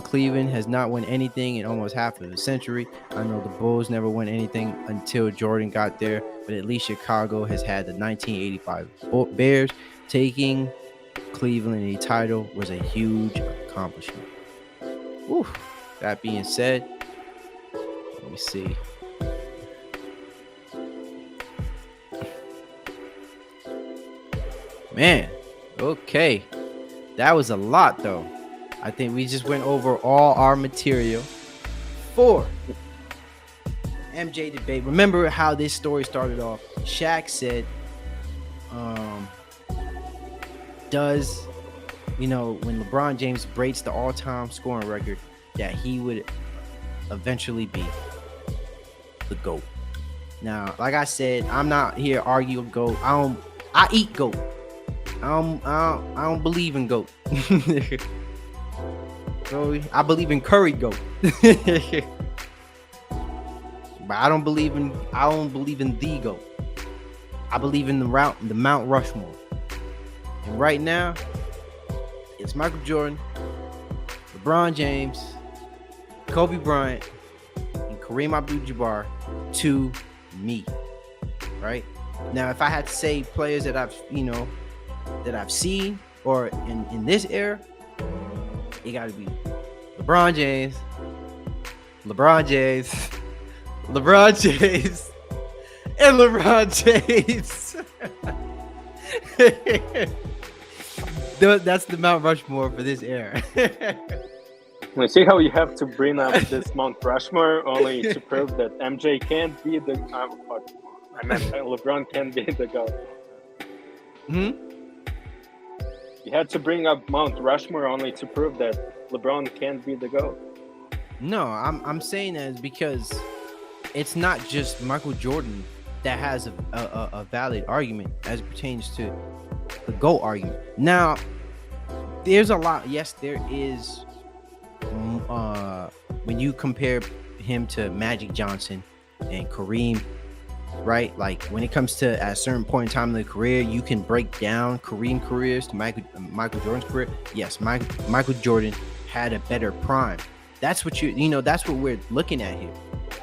Cleveland has not won anything in almost half of a century. I know the Bulls never won anything until Jordan got there, but at least Chicago has had the 1985 Bears. Taking Cleveland a title was a huge accomplishment. Whew. That being said, let me see. Man, okay. That was a lot, though. I think we just went over all our material for MJ debate. Remember how this story started off? Shaq said, does, when LeBron James breaks the all-time scoring record, that he would eventually be the GOAT. Now, like I said, I'm not here arguing GOAT. I eat GOAT. I don't believe in GOAT. So I believe in Curry GOAT. But I don't believe in the GOAT. I believe in the Mount Rushmore. And right now, it's Michael Jordan, LeBron James, Kobe Bryant, and Kareem Abdul-Jabbar to me. Right? Now, if I had to say players that I've seen or in this era, it got to be LeBron James, and LeBron James. That's the Mount Rushmore for this era. You see how you have to bring up this Mount Rushmore only to prove that MJ can't be the LeBron can't be the GOAT. You had to bring up Mount Rushmore only to prove that LeBron can't be the GOAT. No, I'm saying that is because it's not just Michael Jordan that has a valid argument as it pertains to the GOAT argument. Now, there's a lot. Yes, there is. When you compare him to Magic Johnson and Kareem, right? Like when it comes to at a certain point in time in the career, you can break down Kareem careers to Michael Jordan's career. Yes, Michael Jordan had a better prime. That's what that's what we're looking at here.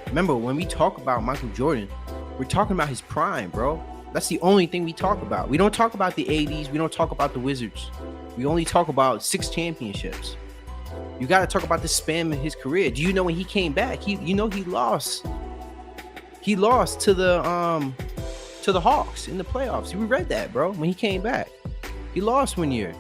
Remember, when we talk about Michael Jordan, we're talking about his prime, bro. That's the only thing we talk about. We don't talk about the 80s. We don't talk about the Wizards. We only talk about 6 championships. You got to talk about the span of his career. Do you know when he came back? He lost. He lost to the Hawks in the playoffs. We read that, bro. When he came back, he lost one year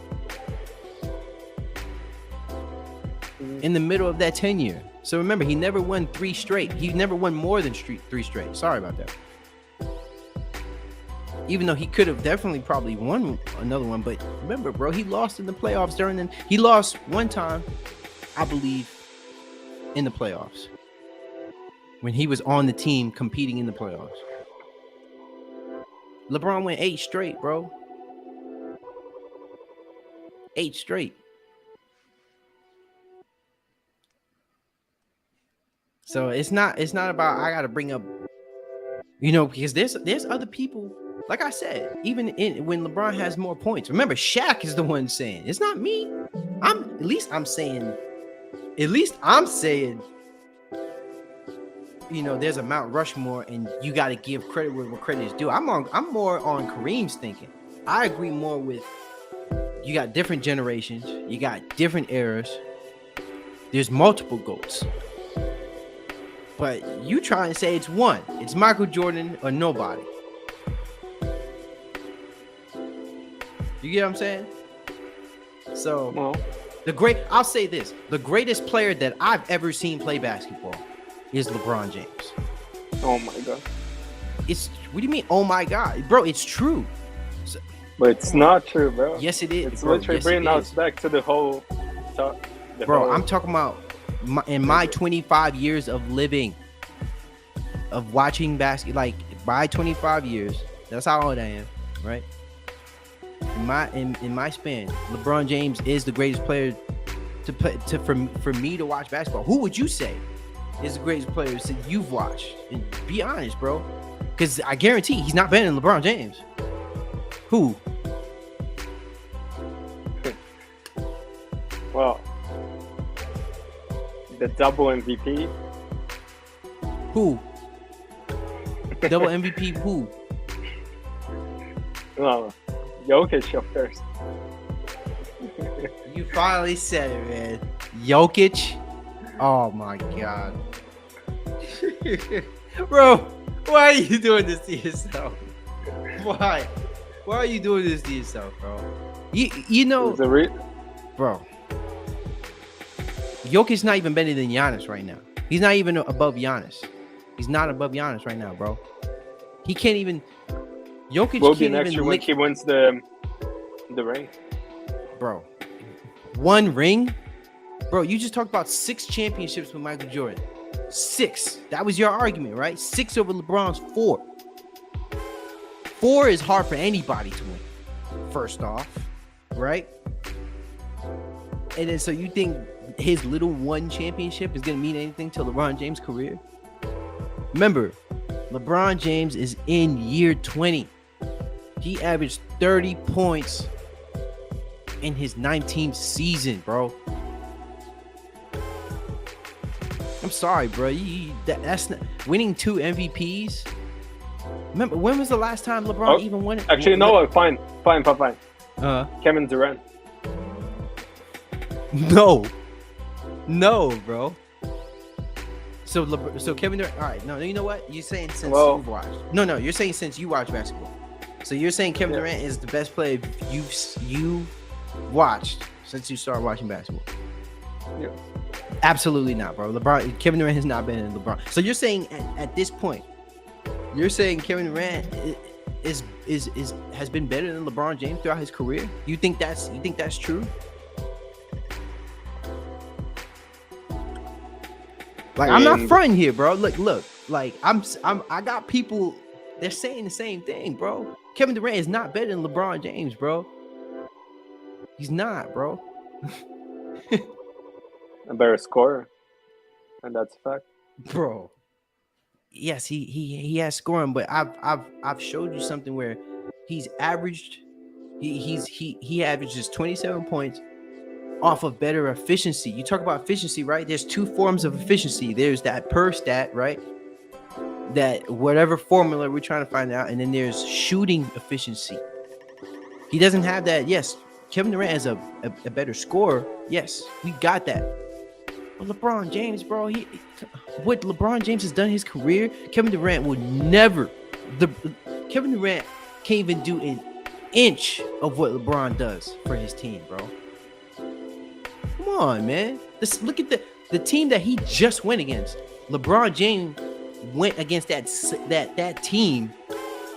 in the middle of that 10-year. So remember, he never won 3 straight. He never won more than 3 straight. Sorry about that. Even though he could have definitely probably won another one, but remember, bro, he lost in the playoffs he lost one time, I believe, in the playoffs when he was on the team competing in the playoffs. LeBron went 8 straight, bro. 8 straight. So it's not about I gotta bring up, because there's other people. Like I said, even when LeBron has more points. Remember, Shaq is the one saying it's not me. I'm saying, there's a Mount Rushmore, and you got to give credit where credit is due. I'm more on Kareem's thinking. I agree more with you got different generations, you got different eras, There's multiple GOATs. But you trying to say it's one. It's Michael Jordan or nobody. You get what I'm saying? So, Well, I'll say this. The greatest player that I've ever seen play basketball is LeBron James. oh my god. What do you mean, oh my God? Bro, it's true. But it's not true, bro. Yes, it is. It's bro. literally Yes, bringing it us is. back to the whole talk. Bro, I'm talking about in my 25 years of living, of watching basketball, like by 25 years, that's how old I am, right? In my span, LeBron James is the greatest player to play for me to watch basketball. Who would you say is the greatest player since you've watched? And be honest, bro, because I guarantee he's not better than LeBron James. Who? Well, the double MVP. Who? Double MVP? Who? Well, Jokic up first. You finally said it, man. Jokic. Oh my God. Bro, why are you doing this to yourself? Why? Why are you doing this to yourself, bro? You know, bro. Jokic's not even better than Giannis right now. He's not even above Giannis. He's not above Giannis right now, bro. He can't even. Jokic will can't be next even year when lick, he wins the ring. bro. One ring, bro. You just talked about 6 championships with Michael Jordan. 6. That was your argument, right? 6 over LeBron's 4. 4 is hard for anybody to win. First off, right? And then so you think his little 1 championship is gonna mean anything to LeBron James' career? Remember, LeBron James is in year 20. He averaged 30 points in his 19th season, bro. I'm sorry, bro. That's not winning 2 MVPs. Remember, when was the last time LeBron even won it? Actually, no. Fine. Kevin Durant. No, bro. So Kevin Durant. All right, no, you know what? You're saying since you've watched. No, you're saying since you watch basketball. So you're saying Kevin Durant is the best player you've watched since you started watching basketball. Yeah. Absolutely not, bro. Kevin Durant has not been in LeBron. So you're saying at this point, you're saying Kevin Durant has been better than LeBron James throughout his career? You think that's true? Like, I'm not fronting here, bro. Look. Like, I got people. They're saying the same thing, bro. Kevin Durant is not better than LeBron James, bro. He's not, bro. A better scorer, and that's a fact, bro. Yes, he has scoring, but I've showed you something where he's averaged. He averages 27 points off of better efficiency. You talk about efficiency, right? There's 2 forms of efficiency. There's that per stat, right? That whatever formula we're trying to find out, and then there's shooting efficiency. He doesn't have that. Yes, Kevin Durant is a better scorer. Yes, we got that. But LeBron James, bro, what LeBron James has done in his career, Kevin Durant would never. Kevin Durant can't even do an inch of what LeBron does for his team, bro. Come on, man. Look at the team that he just went against. LeBron James went against that team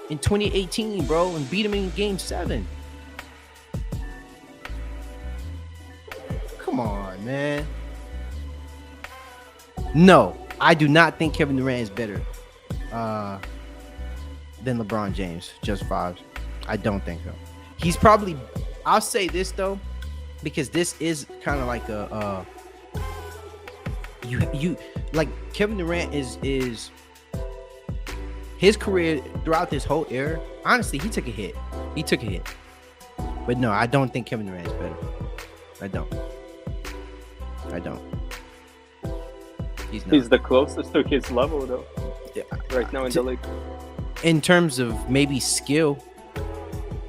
in 2018, bro, and beat him in Game 7. Come on, man. No, I do not think Kevin Durant is better than LeBron James. Just vibes. I don't think so. He's probably. I'll say this though, because this is kind of like a you like Kevin Durant is his career throughout this whole era. Honestly, he took a hit. But no, I don't think Kevin Durant is better. I don't. He's the closest to his level though. Yeah, right now in the league. In terms of maybe skill,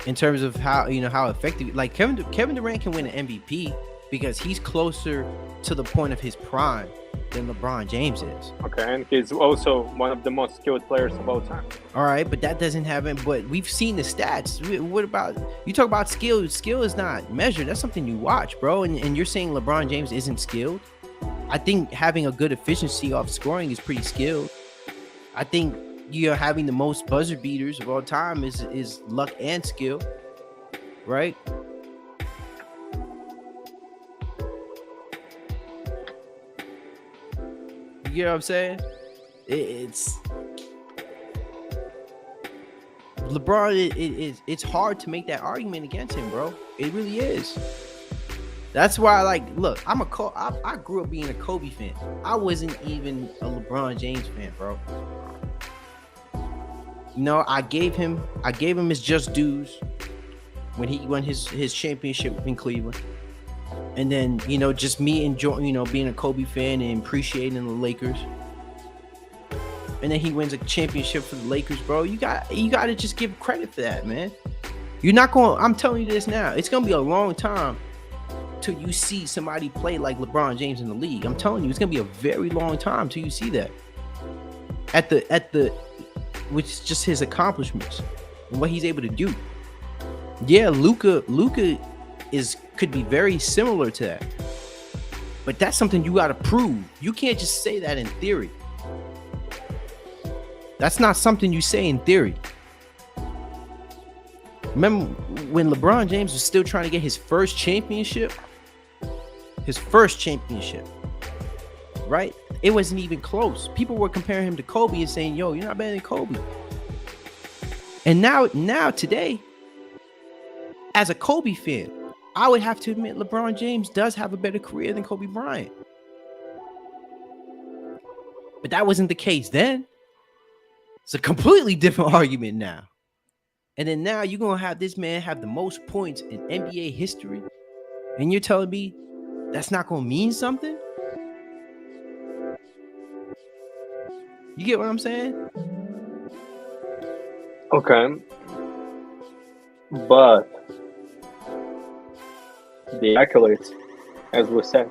in terms of how effective, like Kevin Durant can win an MVP, because he's closer to the point of his prime than LeBron James is. Okay, and he's also one of the most skilled players of all time. All right, but that doesn't happen. But we've seen the stats. What about, you talk about skill? Skill is not measured. That's something you watch, bro. And you're saying LeBron James isn't skilled? I think having a good efficiency off scoring is pretty skilled. I think having the most buzzer beaters of all time is luck and skill, right? You get what I'm saying? It's LeBron. It's hard to make that argument against him, bro. It really is. That's why, look, I grew up being a Kobe fan. I wasn't even a LeBron James fan, bro. I gave him his just dues when he won his championship in Cleveland. And then, just me enjoying, being a Kobe fan and appreciating the Lakers. And then he wins a championship for the Lakers, bro. You got to just give credit for that, man. You're not going, I'm telling you this now, it's going to be a long time till you see somebody play like LeBron James in the league. I'm telling you, it's going to be a very long time till you see that. Which is just his accomplishments and what he's able to do. Yeah, Luka could be very similar to that. But that's something you got to prove. You can't just say that in theory. That's not something you say in theory. Remember when LeBron James was still trying to get his first championship? Right? It wasn't even close. People were comparing him to Kobe and saying, yo, you're not better than Kobe. And now today, as a Kobe fan, I would have to admit LeBron James does have a better career than Kobe Bryant. But that wasn't the case then. It's a completely different argument now. And then now you're going to have this man have the most points in NBA history. And you're telling me that's not going to mean something? You get what I'm saying? Okay. But the accolades, as we said.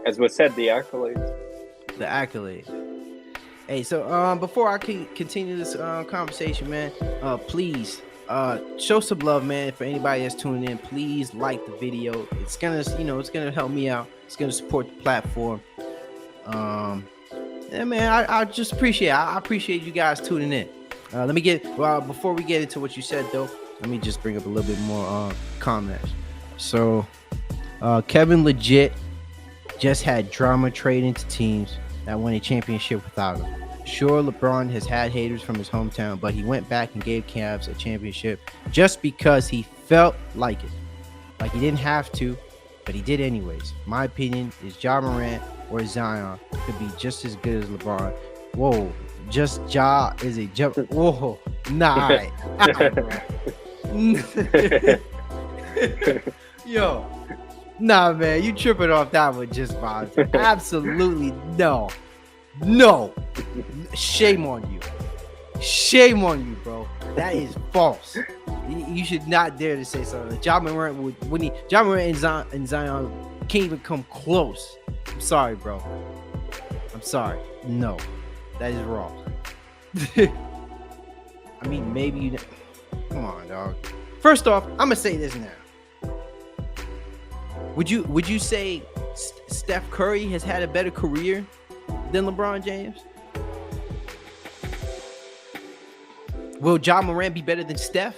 As we said, the accolades. The accolades. Hey, so before I can continue this conversation, man, please show some love, man. For anybody that's tuning in, please like the video. It's gonna help me out. It's gonna support the platform. Yeah, man, I just appreciate it. I appreciate you guys tuning in. Before we get into what you said, though, let me just bring up a little bit more comments. So, Kevin Legit just had drama trade into teams that won a championship without him. Sure, LeBron has had haters from his hometown, but he went back and gave Cavs a championship just because he felt like it. Like he didn't have to, but he did anyways. My opinion is Ja Morant or Zion could be just as good as LeBron. Whoa, just Ja is a jump. Whoa, nah, all right. Yo, nah, man, you tripping off that one just by absolutely no. Shame on you, bro. That is false. You should not dare to say something. Ja Morant and Zion can't even come close. I'm sorry, bro. I'm sorry. No, that is wrong. I mean, maybe you. Come on, dog. First off, I'm gonna say this now. Would you say Steph Curry has had a better career than LeBron James? Will Ja Morant be better than Steph?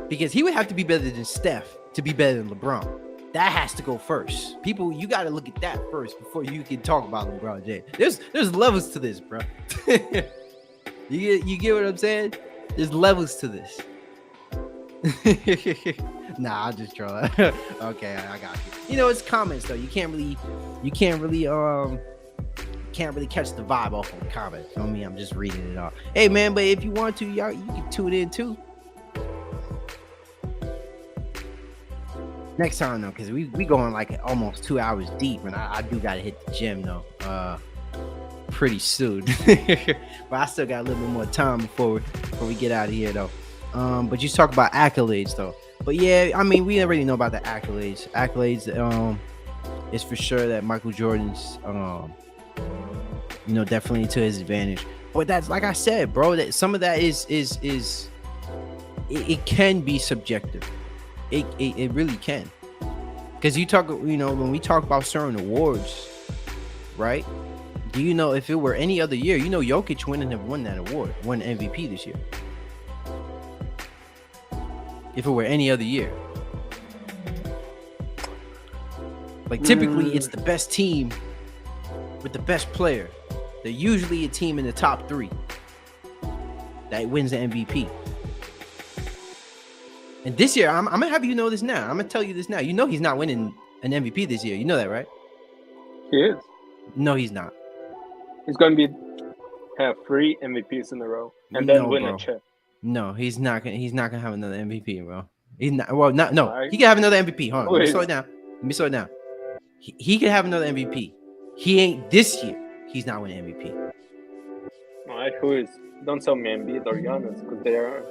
Because he would have to be better than Steph to be better than LeBron. That has to go first. People, you got to look at that first before you can talk about LeBron James. There's levels to this, bro. You get what I'm saying? There's levels to this. Nah, I'll just troll. Okay, I got you. It's comments though. You can't really catch the vibe off of the comment. Feel me? I'm just reading it off. Hey man, but if you want to, y'all, you can tune in too. Next time though, because we going like almost 2 hours deep, and I do gotta hit the gym though. Pretty soon. But I still got a little bit more time before we get out of here though. But you talk about accolades though. But yeah, I mean, we already know about the accolades. It's for sure that Michael Jordan's, definitely to his advantage. But that's like I said, bro. That some of that it can be subjective. It really can. Because when we talk about certain awards, right? Do you know if it were any other year, Jokic wouldn't have won that award, won MVP this year. If it were any other year. Like typically it's the best team with the best player. They're usually a team in the top 3 that wins the MVP. And this year, I'm gonna have you know this now. I'm gonna tell you this now. You know he's not winning an MVP this year. You know that, right? He is. No, he's not. He's going to have 3 MVPs in a row and then win a chip. No, he's not gonna have another MVP, bro. He's not. Well, not no. He can have another MVP. Hold on. Let me slow it down. He can have another MVP. He ain't this year. He's not winning MVP. All right, who is? Don't tell me Embiid or Giannis because they are.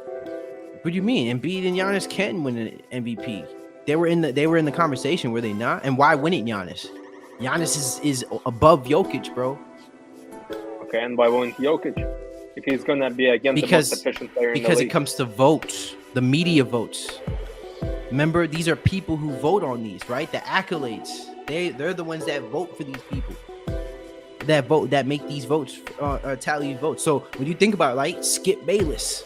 What do you mean? Embiid and Giannis can win an MVP. They were in the conversation, were they not? And why wouldn't Giannis? Giannis is above Jokic, bro. Okay, and why won't Jokic? If he's gonna be against the most efficient player in the league. Because it comes to votes, the media votes. Remember, these are people who vote on these, right? The accolades. They're the ones that vote for these people. That make these votes, tally votes. So when you think about it, like Skip Bayless,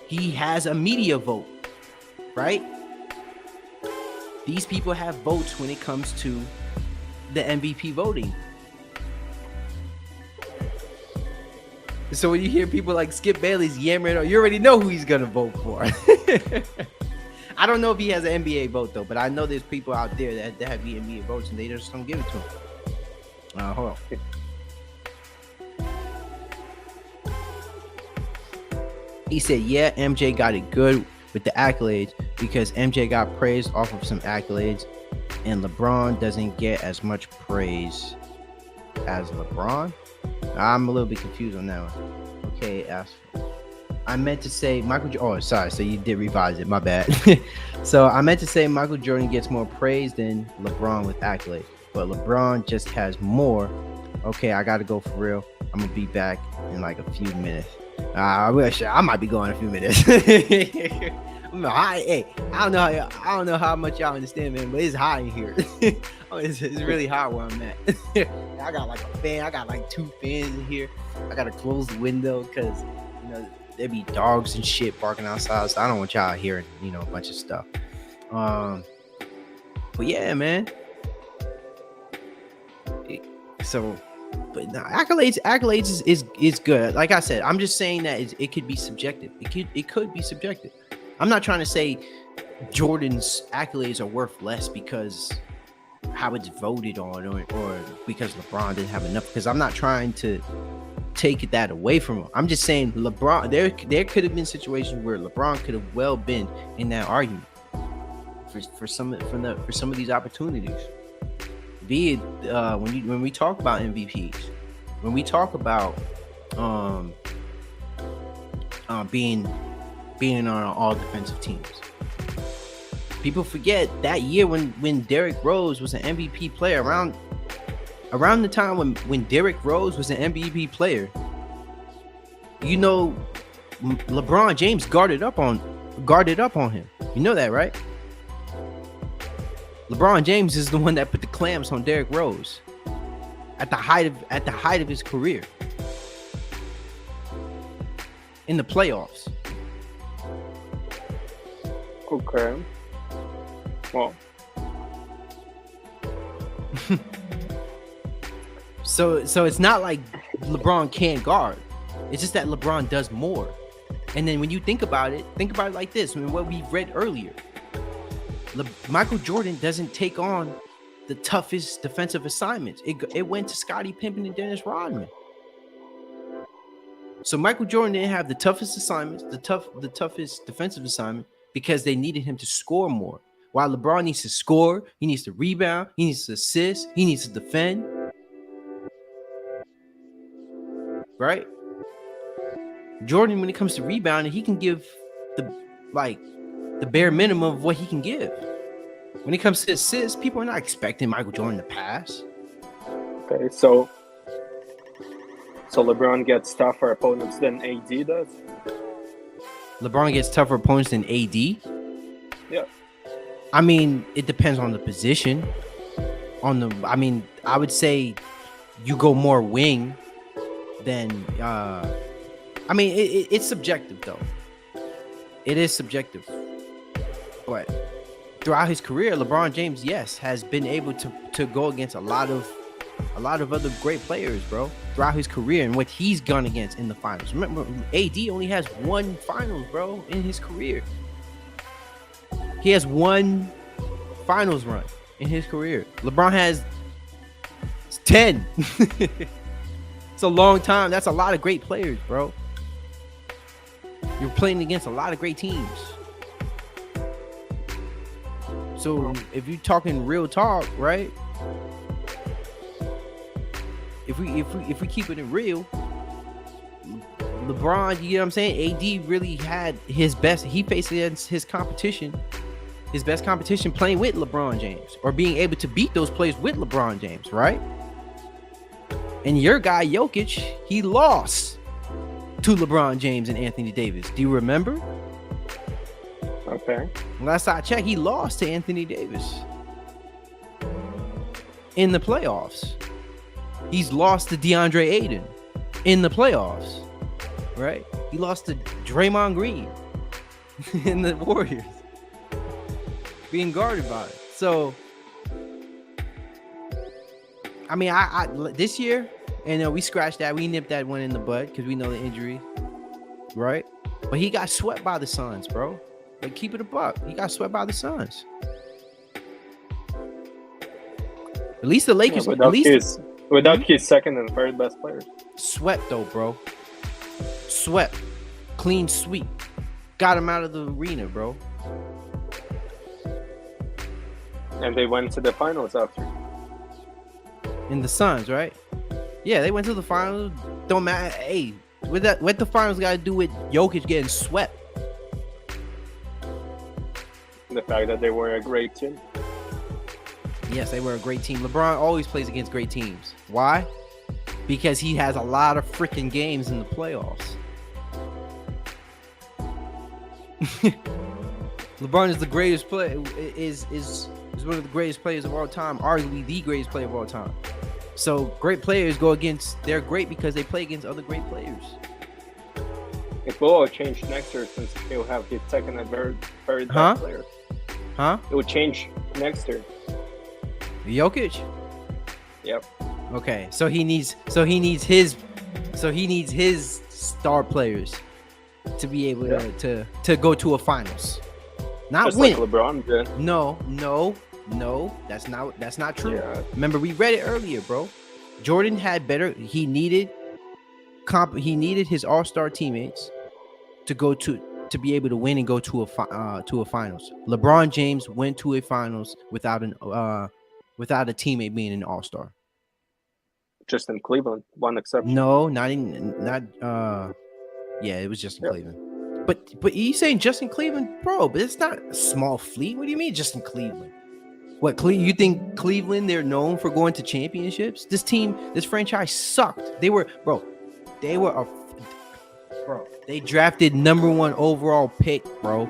he has a media vote, right? These people have votes when it comes to the MVP voting. So when you hear people like Skip Bayless yammering, you already know who he's gonna vote for. I don't know if he has an NBA vote though, but I know there's people out there that have the NBA votes and they just don't give it to him. Hold on. He said, yeah, MJ got it good with the accolades because MJ got praised off of some accolades and LeBron doesn't get as much praise as LeBron. I'm a little bit confused on that one. Okay, I meant to say oh, sorry. So you did revise it. My bad. So I meant to say Michael Jordan gets more praise than LeBron with accolades, but LeBron just has more. Okay, I got to go for real. I'm going to be back in like a few minutes. I might be going in a few minutes. I don't know how much y'all understand, man, but it's hot in here. It's really hot where I'm at. I got like a fan. I got like 2 fans in here. I got to close the window because, there be dogs and shit barking outside. So I don't want y'all hearing, a bunch of stuff. But yeah, man. But no, accolades is good. Like I said, I'm just saying that it could be subjective. It could be subjective. I'm not trying to say Jordan's accolades are worth less because how it's voted on or because LeBron didn't have enough, because I'm not trying to take that away from him. I'm just saying LeBron, there could have been situations where LeBron could have well been in that argument for some of these opportunities. Be it when we talk about MVPs, when we talk about being on all defensive teams. People forget that year when Derrick Rose was an MVP player, around the time when Derrick Rose was an MVP player, LeBron James guarded up on him. You know that, right? LeBron James is the one that put the clamps on Derrick Rose at the height of his career in the playoffs. Okay. Well. So it's not like LeBron can't guard. It's just that LeBron does more. And then when you think about it like this. I mean, what we read earlier. Michael Jordan doesn't take on the toughest defensive assignments. It went to Scottie Pippen and Dennis Rodman. So Michael Jordan didn't have the toughest assignments, the toughest defensive assignment, because they needed him to score more. While LeBron needs to score, he needs to rebound, he needs to assist, he needs to defend. Right? Jordan, when it comes to rebounding, he can give the the bare minimum of what he can give. When it comes to assists, people are not expecting Michael Jordan to pass. Okay, so LeBron gets tougher opponents than AD does? LeBron gets tougher opponents than AD? Yeah. I mean, it depends on the position. I would say you go more wing than it's subjective though. It is subjective. But throughout his career, LeBron James, yes, has been able to go against a lot of other great players, bro, throughout his career and what he's gone against in the finals. Remember, AD only has one finals, bro, in his career. He has one finals run in his career. LeBron has 10. It's a long time. That's a lot of great players, bro. You're playing against a lot of great teams. So if you're talking real talk, right? If we keep it in real, LeBron, you know what I'm saying? AD really had his best. He faced against his competition, his best competition, playing with LeBron James or being able to beat those players with LeBron James, right? And your guy Jokic, he lost to LeBron James and Anthony Davis. Do you remember? Okay. Last I checked, he lost to Anthony Davis in the playoffs. He's lost to DeAndre Ayton in the playoffs, right? He lost to Draymond Green in the Warriors, being guarded by it. So, I mean, I this year, and we scratched that. We nipped that one in the bud because we know the injury, right? But he got swept by the Suns, bro. Like, keep it a buck. He got swept by the Suns. At least the Lakers. Yeah, without his second and third best players. Swept though, bro. Swept. Clean sweep. Got him out of the arena, bro. And they went to the finals after. In the Suns, right? Yeah, they went to the finals. Don't matter. Hey, what the finals got to do with Jokic getting swept? The fact that they were a great team. Yes, they were a great team. LeBron always plays against great teams. Why? Because he has a lot of freaking games in the playoffs. LeBron is the greatest player. Is one of the greatest players of all time. Arguably the greatest player of all time. So great players go against. They're great because they play against other great players. It will all change next year since he'll have his second and third best player. Huh? It will change next year. Jokic? Yep. Okay, so he needs his star players to be able to go to a finals. Not just win. Like LeBron did. No, that's not true. Yeah. Remember, we read it earlier, bro. Jordan had better. He needed his all-star teammates to be able to win and go to a finals. LeBron James went to a finals without a teammate being an all-star. Just in Cleveland, one exception. No, it was just in Cleveland. But you saying just in Cleveland, bro? But it's not a small fleet. What do you mean just in Cleveland? What you think Cleveland? They're known for going to championships. This franchise sucked. They drafted number 1 overall pick, bro.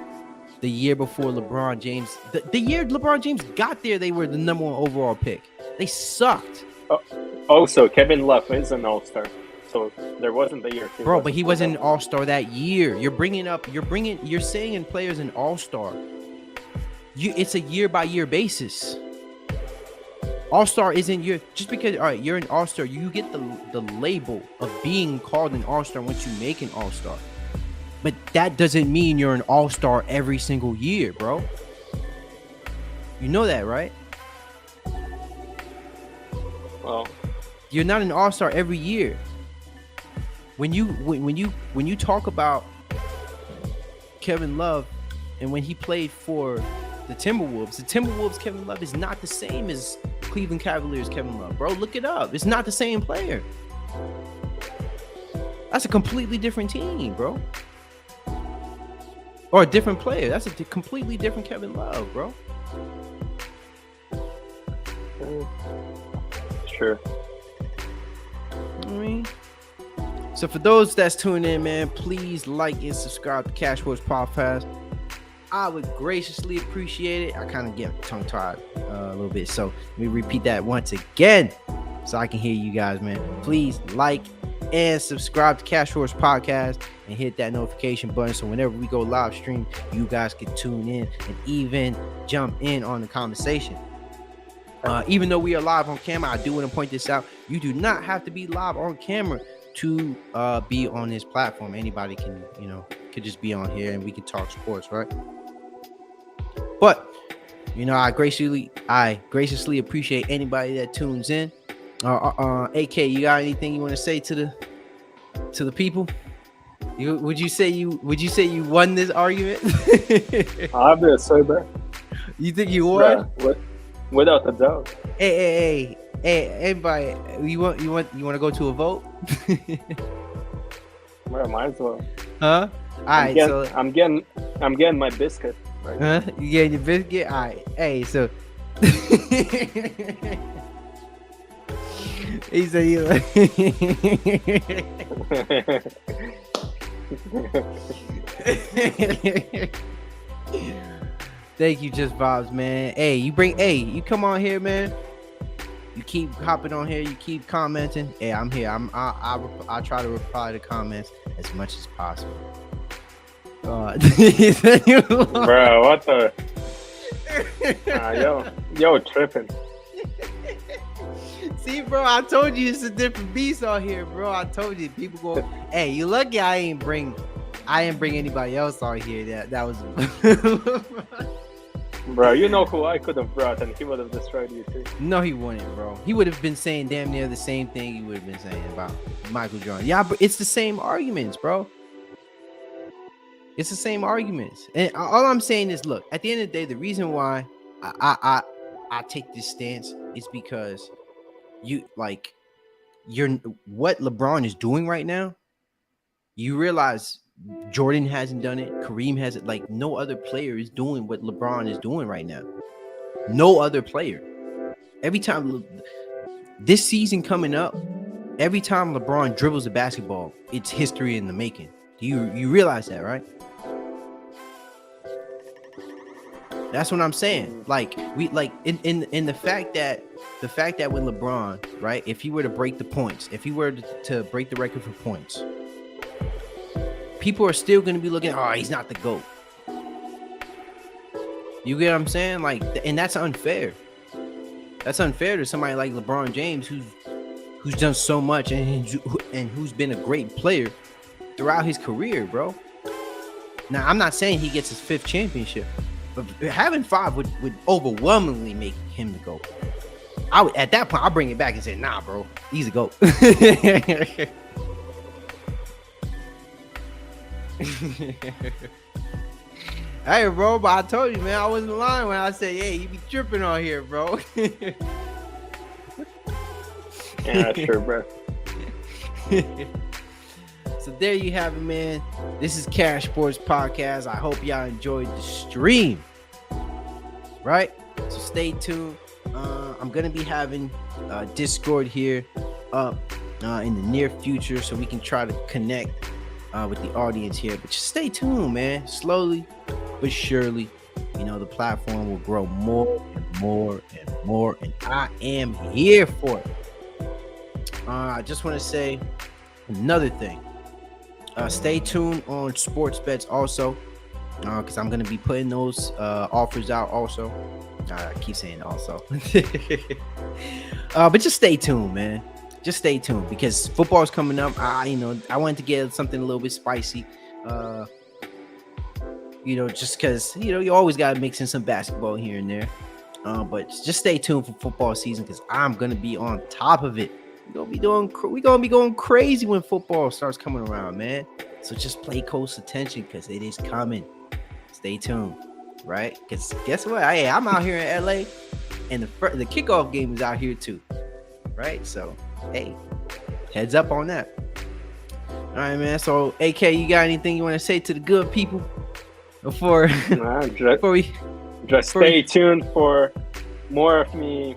The year before LeBron James, the year LeBron James got there, they were the number 1 overall pick. They sucked. Also, Kevin Love is an all-star, so there wasn't the year. Bro, but he wasn't an all-star that year. You're saying in players an all-star. It's a year-by-year basis. All-star isn't just because you're an all-star, you get the label of being called an all-star once you make an all-star. But that doesn't mean you're an all-star every single year, bro. You know that, right? Well, you're not an all-star every year. When you talk about Kevin Love and when he played for the Timberwolves Kevin Love is not the same as Cleveland Cavaliers Kevin Love, bro. Look it up. It's not the same player. That's a completely different team, bro. or a different player. That's a completely different Kevin Love, bro. Sure. I mean, so for those that's tuning in, man, please like and subscribe to CashSports Podcast. I would graciously appreciate it. I kind of get tongue-tied a little bit, so let me repeat that once again so I can hear you guys, man. Please like and subscribe to CashSports Podcast and hit that notification button so whenever we go live stream, you guys can tune in and even jump in on the conversation. Even though we are live on camera, I do want to point this out. You do not have to be live on camera to be on this platform. Anybody can, could just be on here and we can talk sports, right? But, I graciously appreciate anybody that tunes in. AK, you got anything you want to say to the people? Would you say you won this argument? Obviously, bro. You think you won? Bro, without a doubt. Hey, everybody, you want to go to a vote? Bro, might as well. Huh? All right, so I'm getting my biscuit. Right. Huh? You getting your biscuit? All right. Hey, so he said you like Thank you, Just Vibes, man. Hey, you come on here, man. You keep hopping on here, you keep commenting. Hey, I'm here. I try to reply to comments as much as possible. Bro, what the? Yo, tripping. See, bro, I told you it's a different beast out here, bro. I told you people go. Hey, you lucky I didn't bring anybody else out here. That was. Bro, you know who I could have brought, and he would have destroyed you too. No, he wouldn't, bro. He would have been saying damn near the same thing he would have been saying about Michael Jordan. Yeah, but it's the same arguments, bro. It's the same arguments, and all I'm saying is, look. At the end of the day, the reason why I take this stance is because what LeBron is doing right now. You realize Jordan hasn't done it. Kareem hasn't. Like, no other player is doing what LeBron is doing right now. No other player. Every time this season coming up, every time LeBron dribbles a basketball, it's history in the making. You realize that, right? That's what I'm saying. Like, in the fact that when LeBron, right, if he were to break the points, if he were to break the record for points, people are still going to be looking, oh, he's not the GOAT. You get what I'm saying? Like, and that's unfair. That's unfair to somebody like LeBron James, who's done so much and who's been a great player throughout his career, bro. Now, I'm not saying he gets his 5th championship, but having 5 would overwhelmingly make him the GOAT. At that point, I'll bring it back and say, nah, bro, he's a GOAT. Hey, bro, but I told you, man, I wasn't lying when I said, hey, you be tripping on here, bro. Yeah, sure, bro. So there you have it, man. This is CashSports Podcast. I hope y'all enjoyed the stream. Right? So stay tuned. I'm going to be having Discord here up in the near future so we can try to connect with the audience here. But just stay tuned, man. Slowly but surely, the platform will grow more and more and more. And I am here for it. I just want to say another thing. Stay tuned on sports bets also, because I'm going to be putting those offers out also. I keep saying also. But just stay tuned, man. Just stay tuned because football is coming up. I wanted to get something a little bit spicy. Just because, you always got to mix in some basketball here and there. But just stay tuned for football season because I'm going to be on top of it. We're gonna be going crazy when football starts coming around, man. So just play close attention because it is coming. Stay tuned, right? Because guess what? I'm out here in LA, and the kickoff game is out here too, right? So hey, heads up on that. All right, man. So AK, you got anything you want to say to the good people? before Just, we just stay tuned for more of me,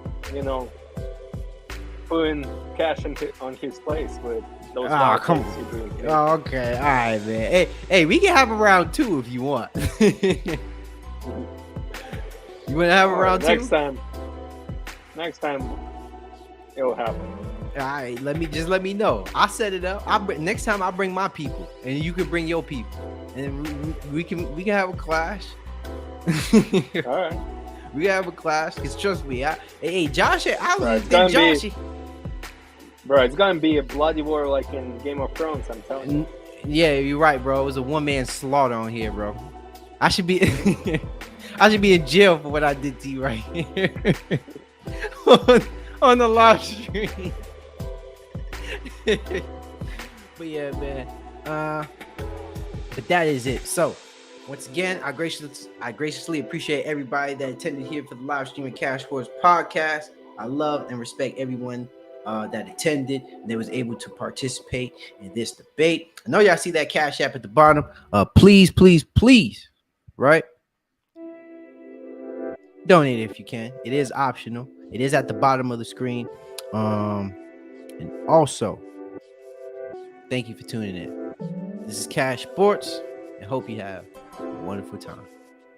putting cash on his place with those. Come on. Oh, okay, all right, man. Hey, we can have a round 2 if you want. You want to have a round 2? Next time, it will happen. All right, let me know. I'll set it up. Next time I'll bring my people, and you can bring your people, and we can have a clash. All right. We can have a clash. Cause trust me, hey Josh, I was think Josh. Bro, it's gonna be a bloody war like in Game of Thrones. I'm telling you. Yeah, you're right, bro. It was a one-man slaughter on here, bro. I should be in jail for what I did to you right here on the live stream. But yeah, man. But that is it. So once again, I graciously appreciate everybody that attended here for the live stream of CashSports podcast. I love and respect everyone that attended and they was able to participate in this debate. I know y'all see that Cash App at the bottom. Please, right? Donate if you can. It is optional. It is at the bottom of the screen. And also, thank you for tuning in. This is Cash Sports, and hope you have a wonderful time.